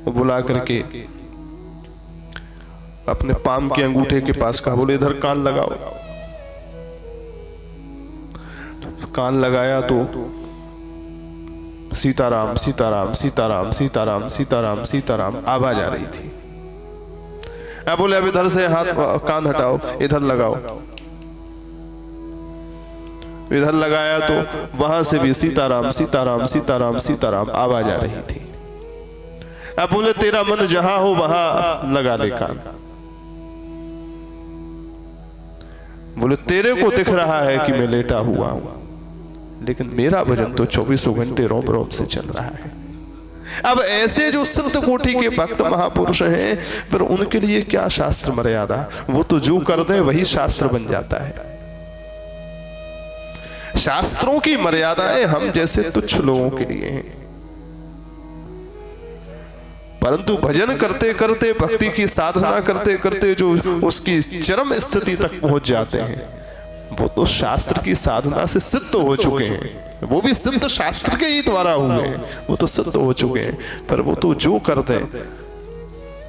वो बुला करके अपने पाम के अंगूठे के पास कहा, बोले इधर कान लगाओ। कान लगाया तो सीताराम सीताराम सीताराम सीताराम सीताराम सीताराम आवाज आ रही थी। अब बोले अब इधर से हाथ कान हटाओ, इधर लगाओ। इधर लगाया तो वहां से भी सीताराम सीताराम सीताराम सीताराम आवाज आ रही थी। अब बोले तेरा मन जहां हो वहां लगा ले कान। बोले तेरे को दिख रहा है कि मैं लेटा हुआ हूं, लेकिन मेरा भजन तो 24 घंटे रोम रोम से चल रहा है। अब ऐसे जो संत कोटि के भक्त महापुरुष हैं, पर उनके लिए क्या शास्त्र मर्यादा, वो तो जो कर दे वही शास्त्र बन जाता है। शास्त्रों की मर्यादाएं हम जैसे तुच्छ लोगों के लिए हैं, परंतु भजन करते करते, भक्ति की साधना करते करते जो उसकी चरम स्थिति तक पहुंच जाते हैं, वो तो शास्त्र की साधना से सिद्ध हो चुके हैं। वो भी सिद्ध शास्त्र के ही द्वारा हुए हैं, वो तो सिद्ध हो चुके हैं, पर वो तो जो करते हैं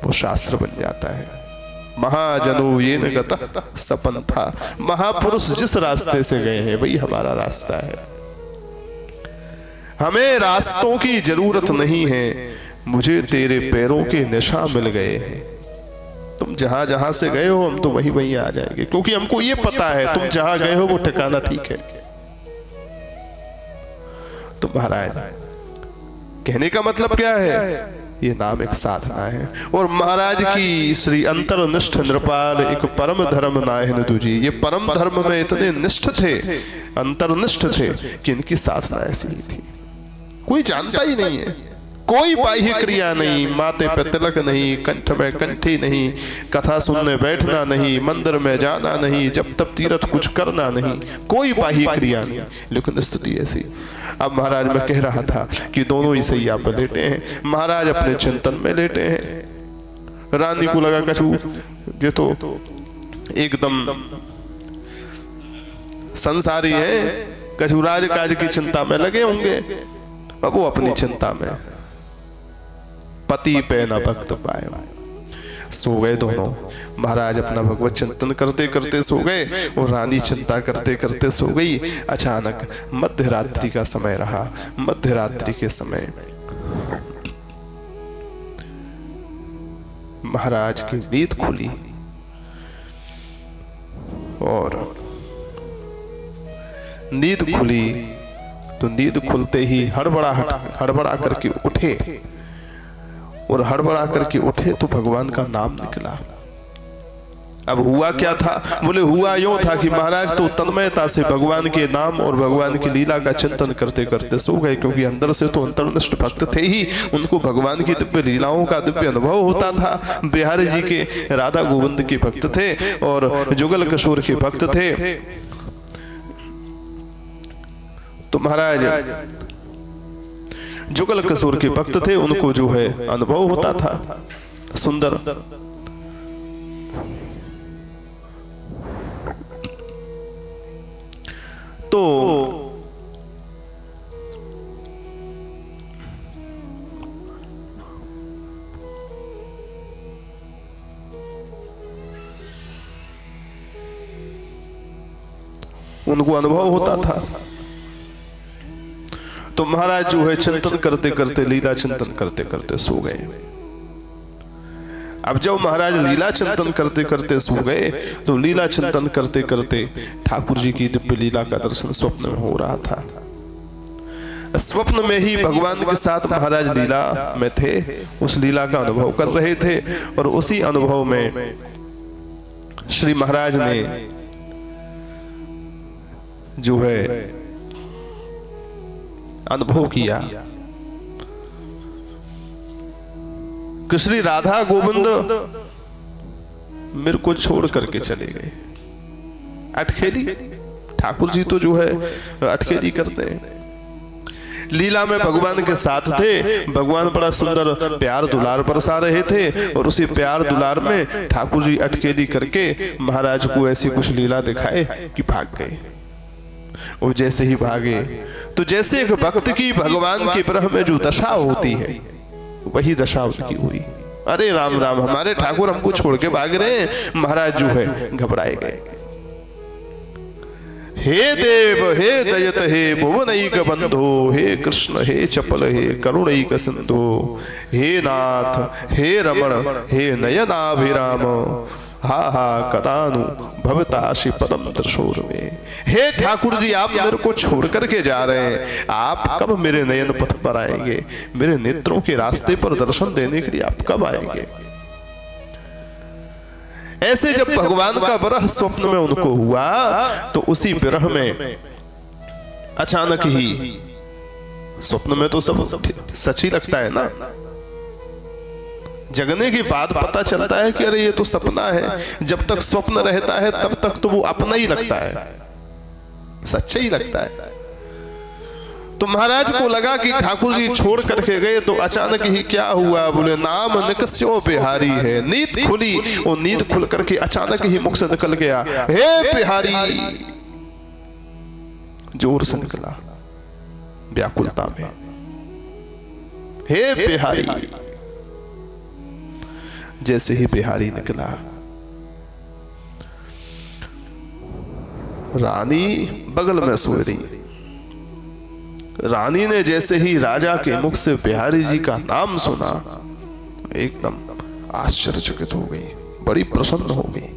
वो शास्त्र बन जाता है। महाजनो येन गतः सपंथा, महापुरुष जिस रास्ते से गए हैं वही हमारा रास्ता है। हमें रास्तों की जरूरत नहीं है, मुझे तेरे पैरों के निशान मिल गए हैं। तुम जहां जहां से गए हो हम तो वहीं वहीं आ जाएंगे, क्योंकि हमको ये पता है तुम जहां गए हो वो ठिकाना ठीक है। तो महाराज कहने का मतलब क्या है ये नाम एक साधना है। और महाराज की श्री अंतरनिष्ठ नृपाल एक परम धर्म नाहिन दूजी, ये परम धर्म में इतने निष्ठ थे, अंतरनिष्ठ थे कि इनकी साधना ऐसी ही थी। कोई जानता ही नहीं है, कोई बाह्य क्रिया नहीं, माथे पे तिलक नहीं, कंठ में कंठी नहीं, कथा सुनने बैठना नहीं, मंदिर में जाना नहीं, जब तब तीर्थ कुछ करना नहीं, कोई बाह्य क्रिया नहीं, लेकिन स्थिति ऐसी। अब महाराज मैं कह रहा था कि दोनों ही सैया पर लेटे हैं, महाराज अपने चिंतन में लेटे हैं। रानी को लगा कछु ये तो एकदम संसारी है, कछु राजकाज की चिंता में लगे होंगे। अब वो अपनी चिंता में, पति पे न भक्त पाए, सो गए दोनों। महाराज अपना भगवत चिंतन करते करते सो गए और रानी चिंता करते करते सो गई। अचानक मध्य रात्रि का समय रहा। मध्य रात्रि के समय महाराज की नींद खुली और नींद खुली तो नींद खुलते ही हड़बड़ा करके उठे, और हड़बड़ा करके उठे तो भगवान का नाम निकला। अब हुआ क्या था? बोले हुआ यूं था कि महाराज तो तन्मयता से भगवान के नाम और भगवान की लीला का चिंतन करते करते सो गए, क्योंकि अंदर से तो अंतर्निष्ठ भक्त थे ही, उनको भगवान की दिव्य लीलाओं का दिव्य अनुभव होता था। बिहारी जी के राधा गोविंद के भक्त थे और जुगल किशोर के भक्त थे। तो महाराज जुगल किशोर के भक्त थे, उनको जो है अनुभव होता था सुंदर। तो उनको अनुभव होता था। तो महाराज जो है चिंतन करते करते, लीला चिंतन करते करते सो गए। अब जब महाराज लीला चिंतन करते करते सो गए तो लीला चिंतन करते करते ठाकुर जी की दिव्य लीला का दर्शन स्वप्न में हो रहा था। स्वप्न में ही भगवान के साथ महाराज लीला में थे, उस लीला का अनुभव कर रहे थे। और उसी अनुभव में श्री महाराज ने जो है अनुभव किया कि श्री राधा गोविंद मेरे को छोड़ करके चले गए। अटखेली, ठाकुर जी तो जो है अटखेली करते हैं। लीला में भगवान के साथ थे, भगवान बड़ा सुंदर प्यार दुलार बरसा रहे थे, और उसी प्यार दुलार में ठाकुर जी अटखेली करके महाराज को ऐसी कुछ लीला दिखाए कि भाग गए। और जैसे ही भागे तो जैसे एक भक्त की भगवान के विरह में जो दशा होती है, वही दशा उनकी हुई। अरे राम राम, हमारे ठाकुर हमको छोड़ के भाग रहे हैं। महाराज जो है घबराए गए। हे देव, हे दयत, हे भुवनैक बंधो, हे कृष्ण, हे चपल, हे करुणैक सिंधु, हे नाथ, हे रमण, हे नयनाभिराम, हा हा कदानु भवताशि पदम त्रिशूर में। हे ठाकुर जी, आप मेरे को छोड़ करके जा रहे हैं, आप कब मेरे नयन पथ पर आएंगे? मेरे नेत्रों के रास्ते पर दर्शन देने के लिए आप कब आएंगे? ऐसे जब भगवान का विरह स्वप्न में उनको हुआ तो उसी विरह में अचानक ही, स्वप्न में तो सब सच ही लगता है ना, जगने के बाद पता चलता है कि अरे ये तो सपना है। जब तक स्वप्न रहता है तब तक तो वो अपना ही लगता है, सच्चा ही लगता है। तो महाराज को लगा कि ठाकुर जी छोड़ करके गए, तो अचानक ही क्या हुआ? बोले नाम निकस्यो बिहारी है। नींद खुली और नींद खुल करके अचानक ही मुख से निकल गया, हे बिहारी, जोर से निकला व्याकुलता में, हे बिहारी। जैसे ही बिहारी निकला, रानी बगल में सो रही। रानी ने जैसे ही राजा के मुख से बिहारी जी का नाम सुना, एकदम आश्चर्यचकित हो गई, बड़ी प्रसन्न हो गई।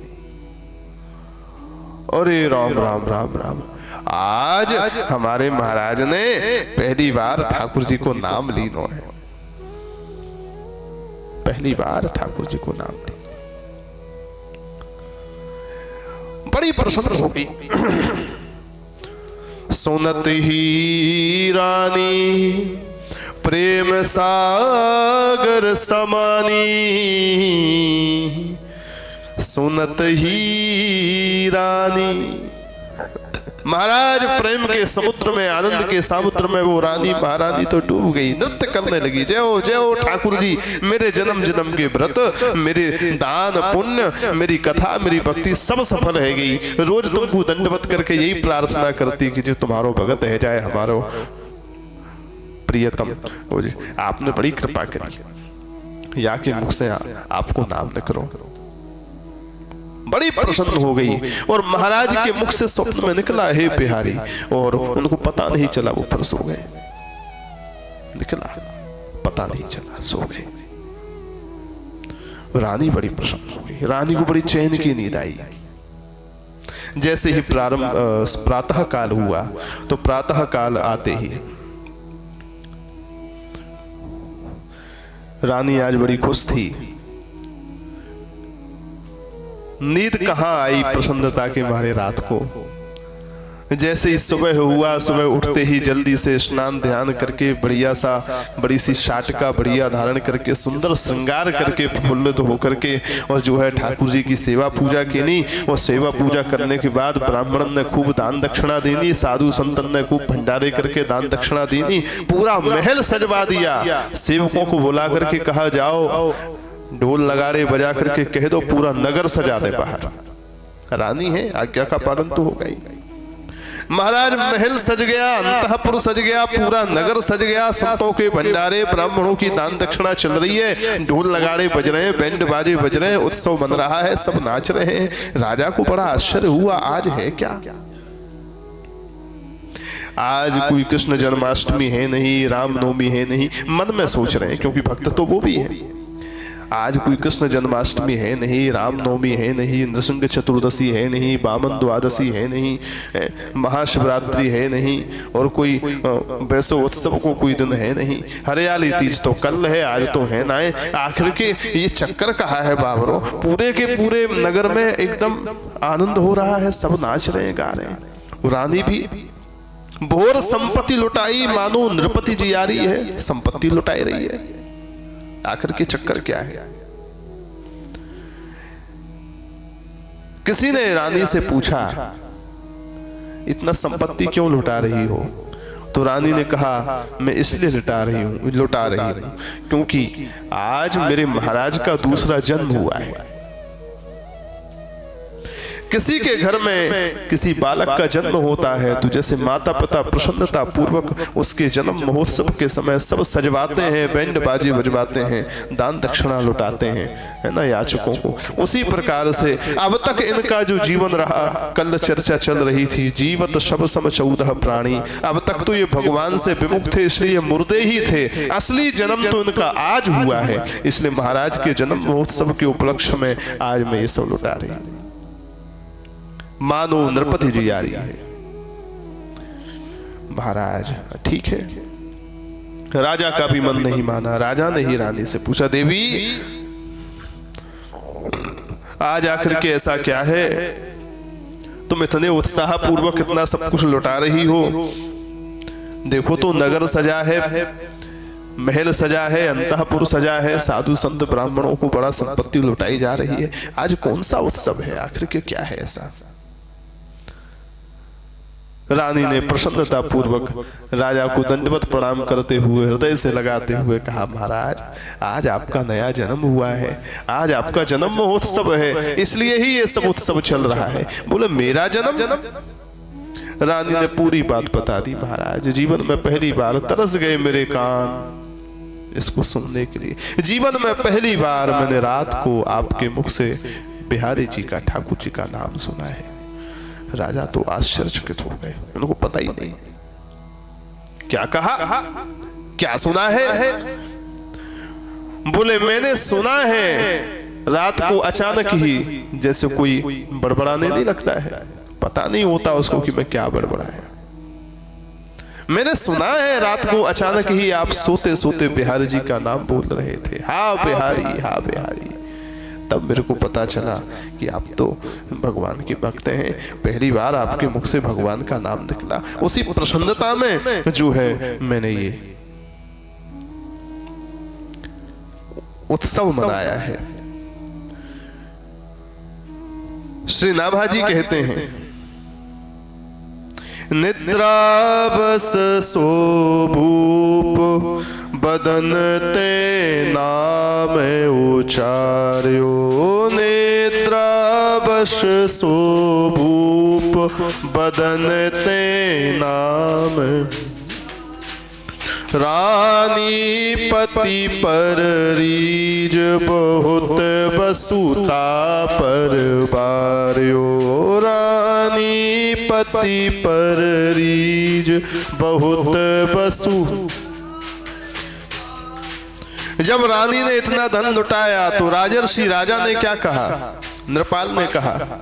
अरे राम राम राम राम, आज हमारे महाराज ने पहली बार ठाकुर जी को नाम लीनो है। पहली बार ठाकुर जी को नाम लिया, बड़ी प्रसन्न हो गई। सुनत ही रानी प्रेम सागर समानी, सुनत ही रानी। महाराज प्रेम के समुद्र में, आनंद के समुद्र में वो रानी महारानी तो डूब गई, नृत्य करने लगी। जय हो जय हो ठाकुर जी, मेरे जन्म जन्म के व्रत, मेरे दान पुण्य, मेरी कथा, मेरी भक्ति सब सफल है गई। रोज तुमको दंडवत करके यही प्रार्थना करती कि जो तुम्हारो भगत है जाए हमारो प्रियतम हो जी। आपने बड़ी कृपा करी, या के मुख से आपको नाम न करो। बड़ी प्रसन्न हो गई और महाराज के मुख से स्वप्न में निकला हे बिहारी, और उनको पता नहीं चला वो पर सो गए। निकला पता नहीं चला, सो गए। रानी बड़ी प्रसन्न हो गई, रानी को बड़ी चैन की नींद आई। जैसे ही प्रातः काल हुआ तो प्रातः काल आते ही रानी आज बड़ी खुश थी। नींद कहां आई प्रसन्नता के मारे रात को। जैसे ही सुबह हुआ, सुबह उठते ही जल्दी से स्नान ध्यान करके बढ़िया सा बड़ी सी शाटिका बढ़िया धारण करके सुंदर श्रृंगार करके प्रफुल्लित होकर के और जो है ठाकुर जी की सेवा पूजा की। और सेवा पूजा करने के बाद ब्राह्मण ने खूब दान दक्षिणा देनी, साधु संतन ने खूब भंडारे करके दान दक्षिणा देनी, पूरा महल सजवा दिया। सेवकों को बुला करके कहा जाओ ढोल नगाड़े बजा करके कह दो पूरा नगर सजा दे बाहर। रानी है, आज्ञा का पालन तो होगा ही। महाराज महल सज गया, अंतःपुर सज गया, पूरा नगर सज गया। संतों के भंडारे, ब्राह्मणों की दान दक्षिणा चल रही है, ढोल नगाड़े बज रहे हैं, बैंड बाजे बज रहे हैं, उत्सव बन रहा है, सब नाच रहे हैं। राजा को बड़ा आश्चर्य हुआ, आज है क्या? आज कोई कृष्ण जन्माष्टमी है नहीं, रामनवमी है नहीं, मन में सोच रहे हैं, क्योंकि भक्त तो वो भी है। आज कोई कृष्ण जन्माष्टमी है नहीं, रामनवमी है नहीं, नृसिंह चतुर्दशी है नहीं, वामन द्वादशी है नहीं, महाशिवरात्रि है नहीं, और कोई वैसो उत्सव को कोई दिन है नहीं। हरियाली तीज तो कल है, आज तो है ना। आखिर के ये चक्कर कहा है बाबरो? पूरे के पूरे नगर में एकदम आनंद हो रहा है, सब नाच रहे हैं, गा रहे हैं। रानी भी भोर संपत्ति लुटाई, मानो नृपति जी आ रही है, संपत्ति लुटाई रही है। आखिर के चक्कर क्या है? किसी ने रानी से पूछा इतना संपत्ति क्यों लुटा रही हो? तो रानी ने कहा मैं इसलिए लुटा रही हूं क्योंकि आज मेरे महाराज का दूसरा जन्म हुआ है। किसी के घर में किसी बालक का जन्म होता है तो जैसे माता पिता प्रसन्नता पूर्वक उसके जन्म महोत्सव के समय सब सजवाते हैं, बैंड बाजे बजवाते हैं, दान दक्षिणा लुटाते हैं, है ना, याचकों को। उसी प्रकार से अब तक इनका जो जीवन रहा, कल चर्चा चल रही थी, जीवत शब सम 14 प्राणी। अब तक तो ये भगवान से विमुख थे, इसलिए मुर्दे ही थे। असली जन्म तो इनका आज हुआ है, इसलिए महाराज के जन्म महोत्सव के उपलक्ष्य में आज मैं ये सब लुटा रही हूं। मानो नृपति जी आ रही है। महाराज ठीक है, राजा का भी मन नहीं माना। राजा ने ही रानी से पूछा, देवी आज आखिर के ऐसा क्या है, तुम इतने उत्साह पूर्वक इतना सब कुछ लुटा रही हो? देखो तो नगर सजा है, महल सजा है, अंतःपुर सजा है, साधु संत ब्राह्मणों को बड़ा संपत्ति लुटाई जा रही है। आज कौन सा उत्सव है, आखिर के क्या है ऐसा? रानी ने प्रसन्नता पूर्वक राजा को दंडवत प्रणाम करते हुए हृदय से लगाते हुए कहा, महाराज आज आपका नया जन्म हुआ है, आज आपका जन्म महोत्सव है, इसलिए ही ये सब उत्सव चल रहा है। बोले मेरा जन्म? रानी ने पूरी बात बता दी। महाराज जीवन में पहली बार तरस गए मेरे कान इसको सुनने के लिए। जीवन में पहली बार मैंने रात को आपके मुख से बिहारी जी का, ठाकुर जी का नाम सुना है। राजा तो आश्चर्यचकित हो गए, उनको पता ही नहीं क्या कहा, क्या सुना है। बोले मैंने सुना है रात को अचानक ही जैसे कोई बड़बड़ाने नहीं लगता है, पता नहीं होता उसको कि मैं क्या बड़बड़ाया। मैंने सुना है रात को अचानक ही आप सोते सोते बिहारी जी का नाम बोल रहे थे, हाँ बिहारी, हाँ बिहारी। तब मेरे को पता चला कि आप तो भगवान के भक्त हैं। पहली बार आपके मुख से भगवान का नाम निकला। उसी प्रसन्नता में जो है मैंने ये उत्सव मनाया है। श्री नाभाजी कहते हैं, निद्रा बस सो भूप बदन ते नाम उचार्यो। निद्रा बस सो भूप बदन ते नाम। रानी पति पर रीज बहुत बसुता पर बार्यो। रानी पति पर रीज बहुत बसु। जब रानी ने इतना धन लुटाया तो राजर्षि राजा ने क्या कहा? नृपाल ने कहा,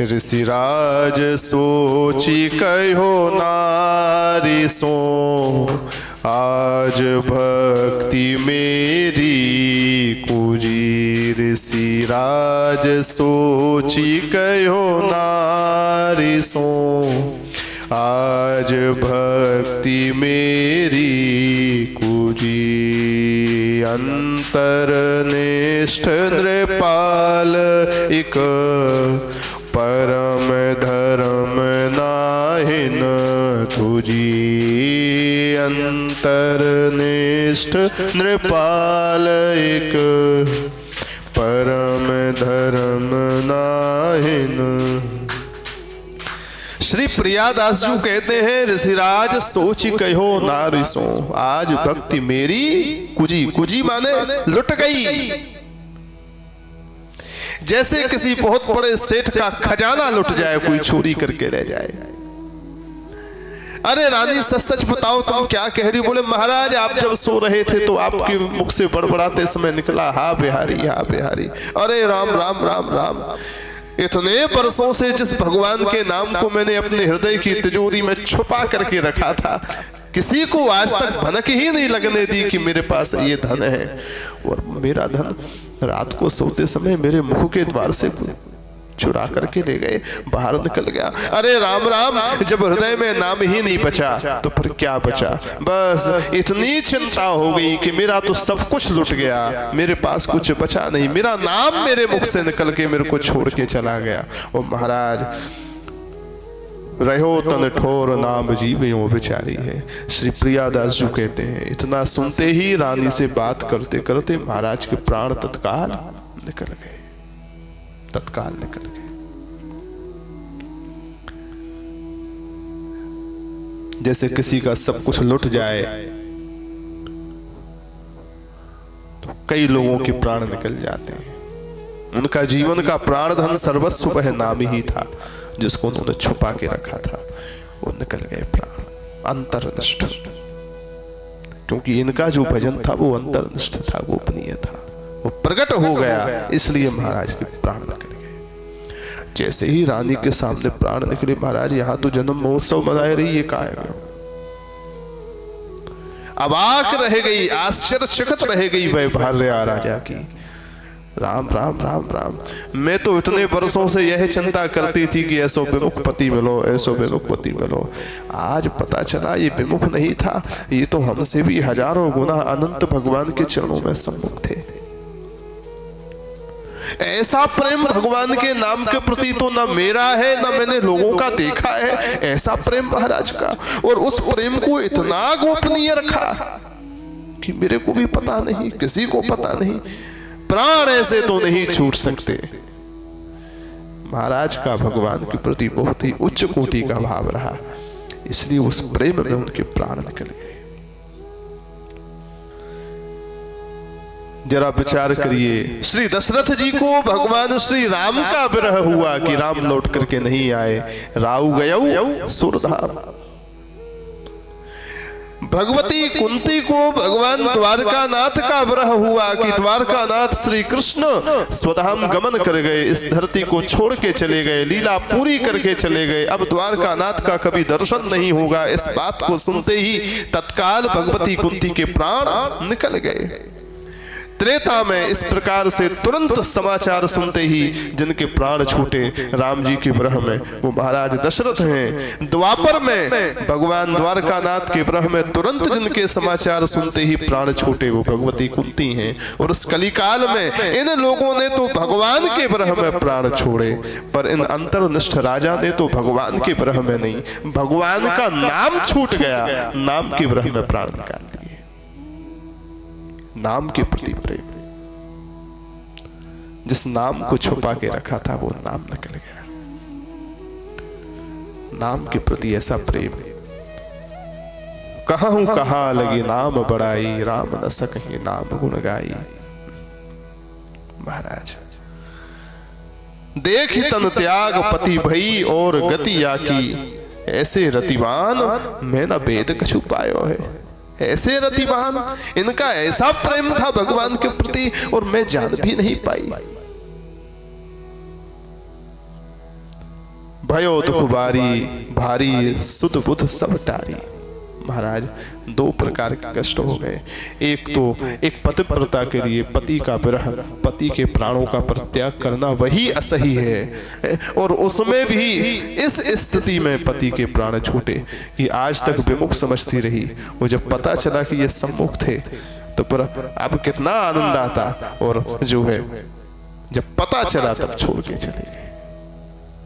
ऋषिराज सोची कहो नारी सो, आज भक्ति मेरी कुजी। ऋषिराज सोची कहो नारी सो, आज भक्ति मेरी कुजी। अंतरनिष्ठ नृपाल इक परम धर्म नाहिन तुझी। अंतरनिष्ठ नृपाल एक परम धर्म नाहिन। श्री प्रियादास जी कहते हैं, ऋषिराज सोच कहो नारी सो, आज भक्ति मेरी कुजी। कुजी माने लुट गई। जैसे किसी बहुत बड़े सेठ का खजाना लुट जाए, कोई चोरी करके रह जाए। अरे रानी सच सच बताओ तुम क्या कह रही? बोले महाराज आप जब सो रहे थे तो आपके मुख से बड़बड़ाते समय निकला, हाँ बिहारी, हाँ बिहारी। अरे राम राम राम राम। इतने बरसों से जिस भगवान के नाम को मैंने अपने हृदय की तिजोरी में छुपा करके रखा था, किसी को आज तक भनक ही नहीं लगने दी कि मेरे पास ये धन है। और मेरा धन रात को सोते समय मेरे मुख के द्वार से चुरा करके ले गए, बाहर निकल गया। अरे राम राम, जब हृदय में नाम ही नहीं बचा तो फिर क्या बचा? बस इतनी चिंता हो गई कि मेरा तो सब कुछ लुट गया, मेरे पास कुछ बचा नहीं। मेरा नाम मेरे मुख से निकल के मेरे को छोड़ के चला गया। और महाराज रहो तन ठोर नाम जीवियों बेचारी है। श्री प्रियादास जी कहते हैं, इतना सुनते ही रानी से बात करते करते महाराज के प्राण तत्काल निकल गए, तत्काल निकल गए। जैसे किसी का सब कुछ लुट जाए तो कई लोगों के प्राण निकल जाते हैं। उनका जीवन का प्राण धन सर्वस्व वह नाम ही था जिसको उन्होंने छुपा के रखा था। वो निकल गए प्राण, अंतर्निष्ठ। क्योंकि इनका जो भजन था वो अंतर्निष्ठ था, गोपनीय था, वो प्रकट हो गया, इसलिए महाराज के प्राण निकल गए। जैसे ही रानी के सामने प्राण निकले, महाराज यहाँ तो जन्म महोत्सव मनाए रही, ये कहाँ है? अबाक रह गई, आश्चर्यचकित रह गई वह भार्या राजा की। राम राम राम राम। मैं तो इतने वर्षों से यह चिंता करती थी कि ऐसो विमुख पति मिलो, ऐसो विमुख पति मिलो। आज पता चला ये विमुख नहीं था, ये तो हमसे भी हजारों गुना अनंत भगवान के चरणों में सम्मुख थे। ऐसा प्रेम भगवान के नाम के प्रति तो ना मेरा है ना मैंने लोगों का देखा है, ऐसा प्रेम महाराज का। और उस प्रेम को इतना गोपनीय रखा कि मेरे को भी पता नहीं, किसी को पता नहीं। प्राण ऐसे तो नहीं छूट सकते। महाराज का भगवान के प्रति बहुत ही उच्च कोटि का भाव रहा, इसलिए उस प्रेम में उनके प्राण निकल गए। जरा विचार करिए, श्री दशरथ जी को भगवान श्री राम का विरह हुआ कि राम लौट करके नहीं आए। राउ गयौ सुरधाम। भगवती कुंती को भगवान द्वारकानाथ का विरह हुआ कि द्वारकानाथ श्री कृष्ण स्वतः गमन कर गए, इस धरती को छोड़ के चले गए, लीला पूरी करके चले गए, अब द्वारकानाथ का कभी दर्शन नहीं होगा। इस बात को सुनते ही तत्काल भगवती कुंती के प्राण निकल गए। त्रेता में इस प्रकार से तुरंत समाचार सुनते ही जिनके प्राण छूटे राम जी के विरह में, वो महाराज दशरथ हैं। द्वापर में भगवान द्वारकानाथ के विरह में तुरंत जिनके समाचार सुनते ही प्राण छूटे, वो भगवती कुंती हैं। और उस कलिकाल में इन लोगों ने तो भगवान के विरह में प्राण छोड़े, पर इन अंतर्निष्ठ राजा ने तो भगवान के विरह में नहीं, भगवान का नाम छूट गया, नाम के विरह में प्राण निकाल दिए। नाम के प्रति प्रेम, जिस नाम को छुपा के रखा था वो नाम निकल गया। नाम के प्रति ऐसा प्रेम, कहूं कहां लगी नाम बड़ाई, राम न सकहि नाम गुण गाई। महाराज देख तन त्याग पति भई और गति आकी, ऐसे रतिवान मैं न भेद कछु पायो है। ऐसे रतिवान, इनका ऐसा प्रेम था भगवान के प्रति और मैं जान भी नहीं पाई। भयो दुख बारी भारी, सुध बुध सब टारी। महाराज दो प्रकार के कष्ट हो गए। एक तो एक पतिव्रता के लिए पति का विरह, पति के प्राणों का परित्याग करना वही असही है, और उसमें भी इस स्थिति में पति के प्राण छूटे कि आज तक विमुख समझती रही, वो जब पता चला कि ये सम्मुख थे तो पर अब कितना आनंद आता, और जो है जब पता चला तब छोड़ के चले गए।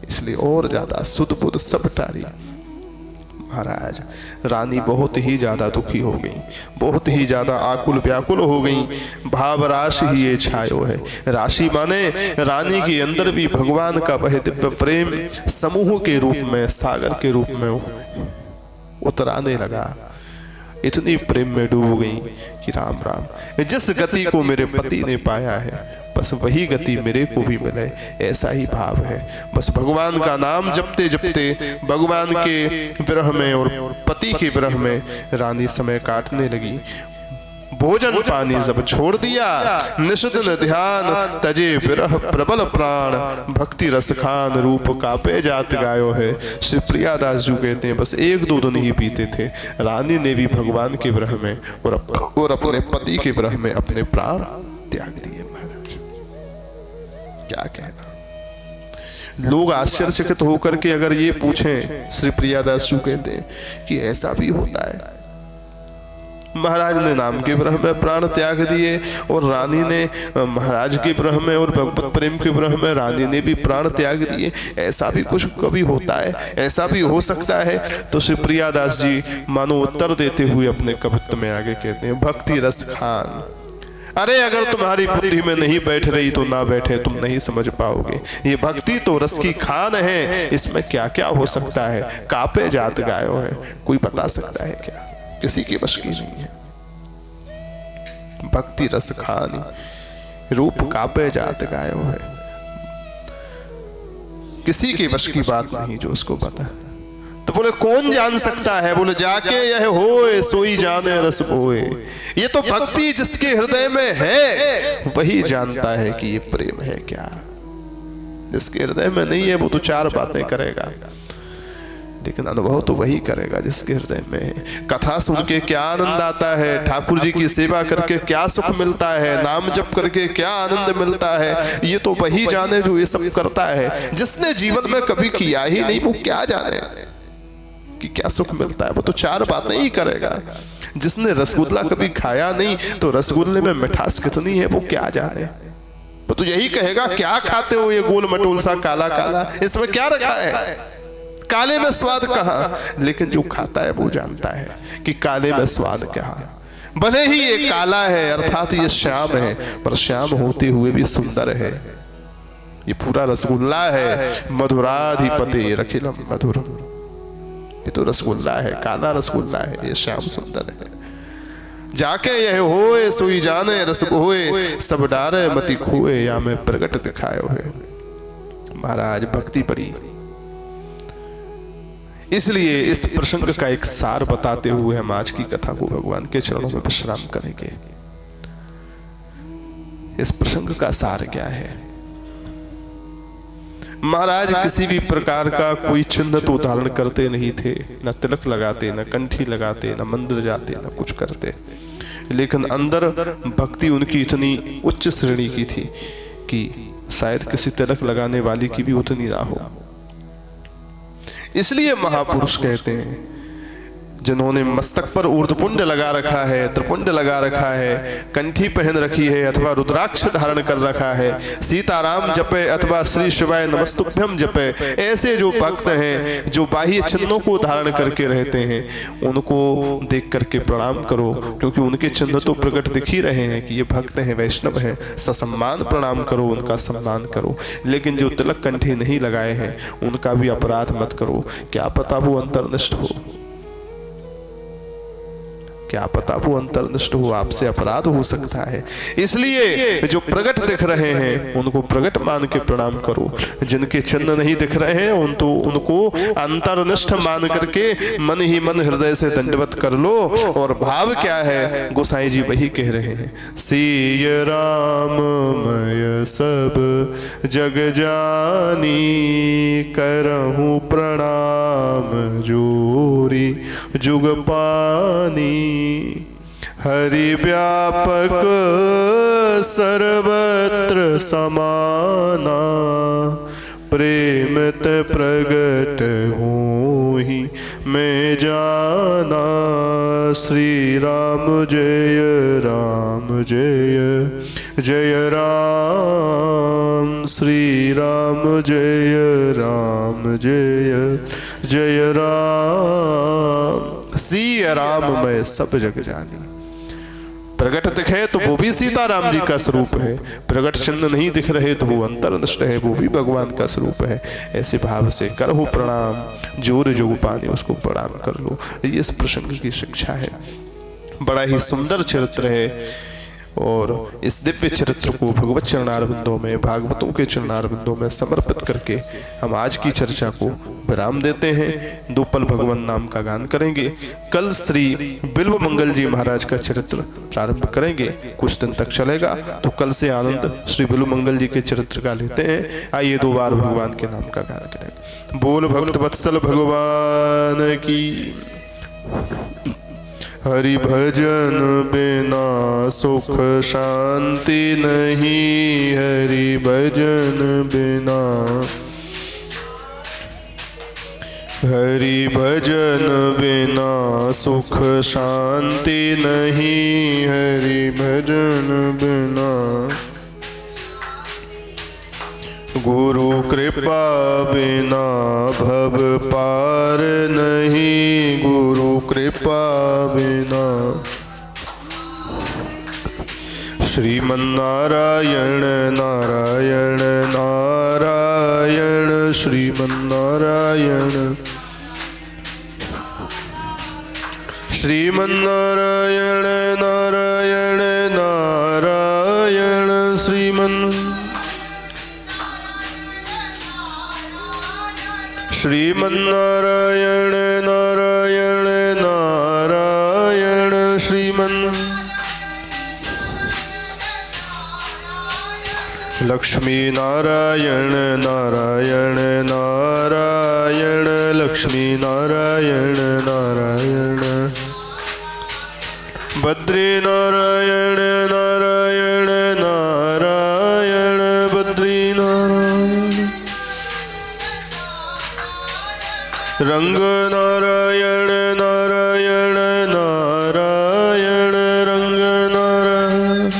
इसलिए और ज्यादा सुध बुध सब टारी। महाराज रानी बहुत ही ज्यादा दुखी हो गई, बहुत ही ज्यादा आकुल व्याकुल हो गई। भाव राशि ही ये छायो है। राशि माने रानी के अंदर भी भगवान का वह दिव्य प्रेम समूह के रूप में, सागर के रूप में उतराने लगा। इतनी प्रेम में डूब गई कि राम राम, जिस गति को मेरे पति ने पाया है बस वही गति मेरे को भी मिले, ऐसा ही भाव है। बस भगवान का नाम जपते जपते भगवान के विरह में और पति के विरह में रानी समय काटने लगी। भोजन पानी जब छोड़ दिया, निषदन ध्यान तजे विरह प्रबल प्राण, भक्ति रस खान रूप कापे जात गायो है। श्री प्रियादास जी कहते हैं बस एक दो दिन ही पीते थे, रानी ने भी भगवान के विरह में और अपने पति के विरह में अपने प्राण त्याग दिए। क्या कहना। लोग आश्चर्यचकित होकर के अगर ये पूछें, श्री प्रियादास जी कहते हैं कि ऐसा भी होता है। महाराज ने नाम के विरह में प्राण त्याग दिए और रानी ने महाराज के विरह में और भगवत प्रेम के विरह में रानी ने भी प्राण त्याग दिए। ऐसा भी कुछ कभी होता है, ऐसा भी हो सकता है। तो श्री प्रियादास जी मानो उत्तर देते हुए अपने कवित्व में आगे कहते हैं, भक्ति रस खान, अरे अगर तुम्हारी बुद्धि में नहीं बैठ रही तो ना बैठे, तुम नहीं समझ पाओगे। ये भक्ति तो रस की खान है, इसमें क्या क्या हो सकता है। कापे जात गायो है, कोई बता सकता है क्या? किसी की वश की नहीं है। भक्ति रस खान रूप कापे जात गायो है, किसी की वश की बात नहीं जो उसको पता। तो बोले कौन जान सकता है? बोले जाके यह होए सोई जाने रस बोए। ये तो भक्ति जिसके हृदय में है वही जानता है कि ये प्रेम है क्या। जिसके हृदय में नहीं है वो तो चार बातें करेगा, लेकिन अनुभव तो वही करेगा जिसके हृदय में है। कथा सुन के क्या आनंद आता है, ठाकुर जी की सेवा करके क्या सुख मिलता है, नाम जप करके क्या आनंद मिलता है, ये तो वही जाने जो ये सब करता है। जिसने जीवन में कभी किया ही नहीं वो क्या जाने कि क्या सुख मिलता है। वो तो चार बातें ही करेगा। जिसने रसगुल्ला कभी खाया नहीं तो रसगुल्ले में मिठास कितनी है वो क्या जाने। वो तो यही कहेगा क्या खाते हो ये गोल मटोल सा काला काला, इसमें क्या रखा है, काले में स्वाद कहाँ। लेकिन जो खाता है वो जानता है कि काले में स्वाद क्या। भले ही ये काला है अर्थात ये श्याम है, पर श्याम होते हुए भी सुंदर है। ये पूरा रसगुल्ला है, मधुराधिपति रखिलम मधुरम। ये तो रसगुल्ला है, काला रसगुल्ला है, ये श्याम सुंदर है। जाके यह होए सोई जाने रस होए, सब डारे मति खोए या मैं प्रगट दिखायो है। महाराज भक्ति बड़ी इसलिए इस प्रसंग का एक सार बताते हुए हम आज की कथा को भगवान के चरणों में विश्राम करेंगे। इस प्रसंग का सार क्या है? महाराज किसी भी प्रकार का कोई चिन्ह तो धारण करते नहीं थे, न तिलक लगाते, न कंठी लगाते, न मंदिर जाते, न कुछ करते, लेकिन अंदर भक्ति उनकी इतनी उच्च श्रेणी की थी कि शायद किसी तिलक लगाने वाली की भी उतनी ना हो। इसलिए महापुरुष कहते हैं जिन्होंने मस्तक पर ऊर्ध्वपुंड लगा रखा है, त्रिपुंड लगा रखा है, कंठी पहन रखी है अथवा रुद्राक्ष धारण कर रखा है, सीताराम जपे अथवा श्री शिवाय नमस्तुभ्यम जपे, ऐसे जो भक्त हैं जो बाह्य चिन्हों को धारण करके रहते हैं, उनको देख करके प्रणाम करो, क्योंकि उनके चिन्ह तो प्रकट दिख ही रहे हैं कि ये भक्त हैं, वैष्णव हैं। ससम्मान प्रणाम करो, उनका सम्मान करो। लेकिन जो तिलक कंठी नहीं लगाए हैं उनका भी अपराध मत करो, क्या पता वो अंतर्निष्ठ हो, क्या पता वो अंतर्निष्ठ हो, आपसे अपराध हो सकता है। इसलिए जो प्रकट दिख रहे हैं उनको प्रकट मान के प्रणाम करो, जिनके चिन्ह नहीं दिख रहे हैं उनको अंतर्निष्ठ मान करके मन ही मन हृदय से दंडवत कर लो। और भाव क्या है? गोसाई जी वही कह रहे हैं, सिय राम मय सब जग जानी, करहूं प्रणाम जोरी जुग पानी। हरि व्यापक सर्वत्र समाना, प्रेमत प्रगट हूँ ही मैं जाना। श्री राम जय जय राम, श्री राम जय जय राम। सिय राम मैं सब जग जानी। प्रगट दिखे तो वो भी सीताराम जी का स्वरूप है, प्रगट चिन्ह नहीं दिख रहे तो वो अंतर्निष्ठ है, वो भी भगवान का स्वरूप है। ऐसे भाव से करहु प्रणाम, जोर जोग पानी उसको प्रणाम कर लो। ये इस प्रसंग की शिक्षा है। बड़ा ही सुंदर चरित्र है और इस दिव्य चरित्र को भगवत चरणारविंदों में, भागवतों के चरणारविंदों में समर्पित करके हम आज की चर्चा को विराम देते हैं। 2 पल भगवान नाम का गान करेंगे। कल श्री बिल्व मंगल जी महाराज का चरित्र प्रारंभ करेंगे, कुछ दिन तक चलेगा। तो कल से आनंद श्री बिल्व मंगल जी के चरित्र का लेते हैं। आइए 2 बार भगवान के नाम का गान करें। बोल भक्त वत्सल भगवान की। हरि भजन बिना सुख शांति नहीं, हरि भजन बिना, हरि भजन बिना सुख शांति नहीं, हरि भजन बिना। गुरु कृपा बिना भव पार नहीं, गुरु कृपा बिना। श्रीमन्नारायण नारायण नारायण, श्रीमन्नारायण श्रीमन्नारायण नारायण नारायण, श्रीमन्नारायण नारायण नारायण, लक्ष्मी नारायण नारायण नारायण, लक्ष्मी नारायण नारायण। बद्री नारायण नारायण नारायण, बद्री नारायण। रंग नारायण नारायण नारायण, रंग नारायण।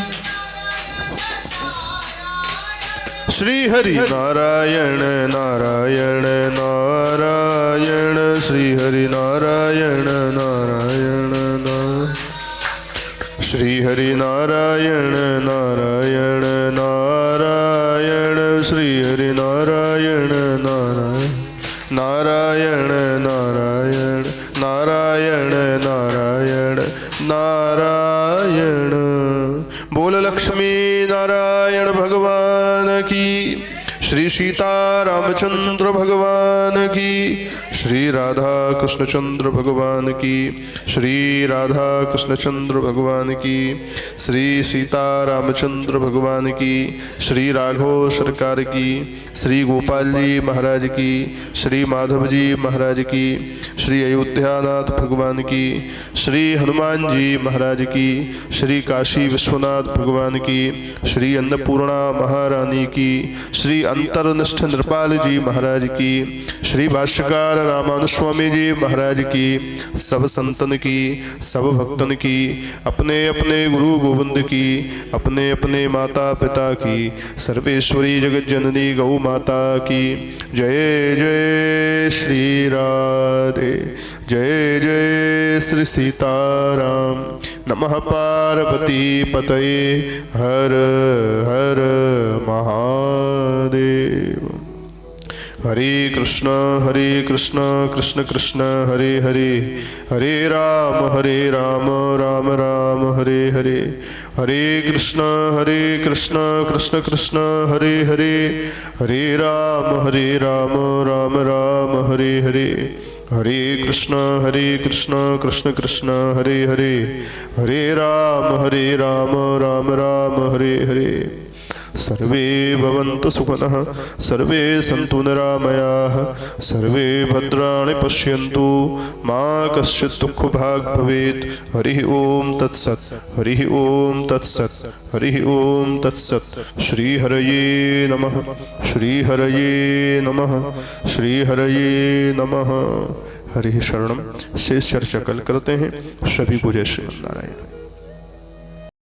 श्री हरि नारायण नारायण नारायण, श्री हरि नारायण नारायण नारायण, श्री हरि नारायण नारायण नारायण, श्री हरि नारायण नारायण नारायण नारायण नारायण नारायण नारायण। बोल लक्ष्मी नारायण भगवान की। श्री सीता रामचंद्र भगवान की, श्री राधा कृष्णचंद्र भगवान की, श्री राधा कृष्णचंद्र भगवान की, श्री सीता रामचंद्र भगवान की, श्री राघव सरकार की, श्री गोपाल जी महाराज की, श्री माधव जी महाराज की, श्री अयोध्यानाथ भगवान की, श्री हनुमान जी महाराज की, श्री काशी विश्वनाथ भगवान की, श्री अन्नपूर्णा महारानी की, श्री अंतर्निष्ठ नृपाल जी महाराज की, श्री भाष्यकार रामानुस्वामी जी महाराज की, सब संतन की, सब भक्तन की, अपने अपने गुरु गोविंद की, अपने अपने माता पिता की, सर्वेश्वरी जगत जननी गौ माता की। जय जय श्री राधे, जय जय श्री सीताराम। नमः पार्वती पतये, हर हर महादेव। हरे कृष्ण कृष्ण कृष्ण हरे हरे, हरे राम राम राम हरे हरे, हरे कृष्ण कृष्ण कृष्ण हरे हरे, हरे राम राम राम हरे हरे, हरे कृष्ण कृष्ण कृष्ण हरे हरे, हरे राम राम राम हरे हरे। सर्वे भवन्तु सुखिनः, सर्वे सन्तु निरामयाः, सर्वे भद्राणि पश्यन्तु, मा कश्चित् दुःखभाग् भवेत्। हरिः ओम तत्सत्, हरिः ओम तत्सत्, हरिः ओम तत्सत्। श्रीहरये नमः, श्रीहरये नमः, श्रीहरये नमः। हरिः शरणम। शेष चर्चा कल करते हैं। सभी को जय श्रीमन्नारायण।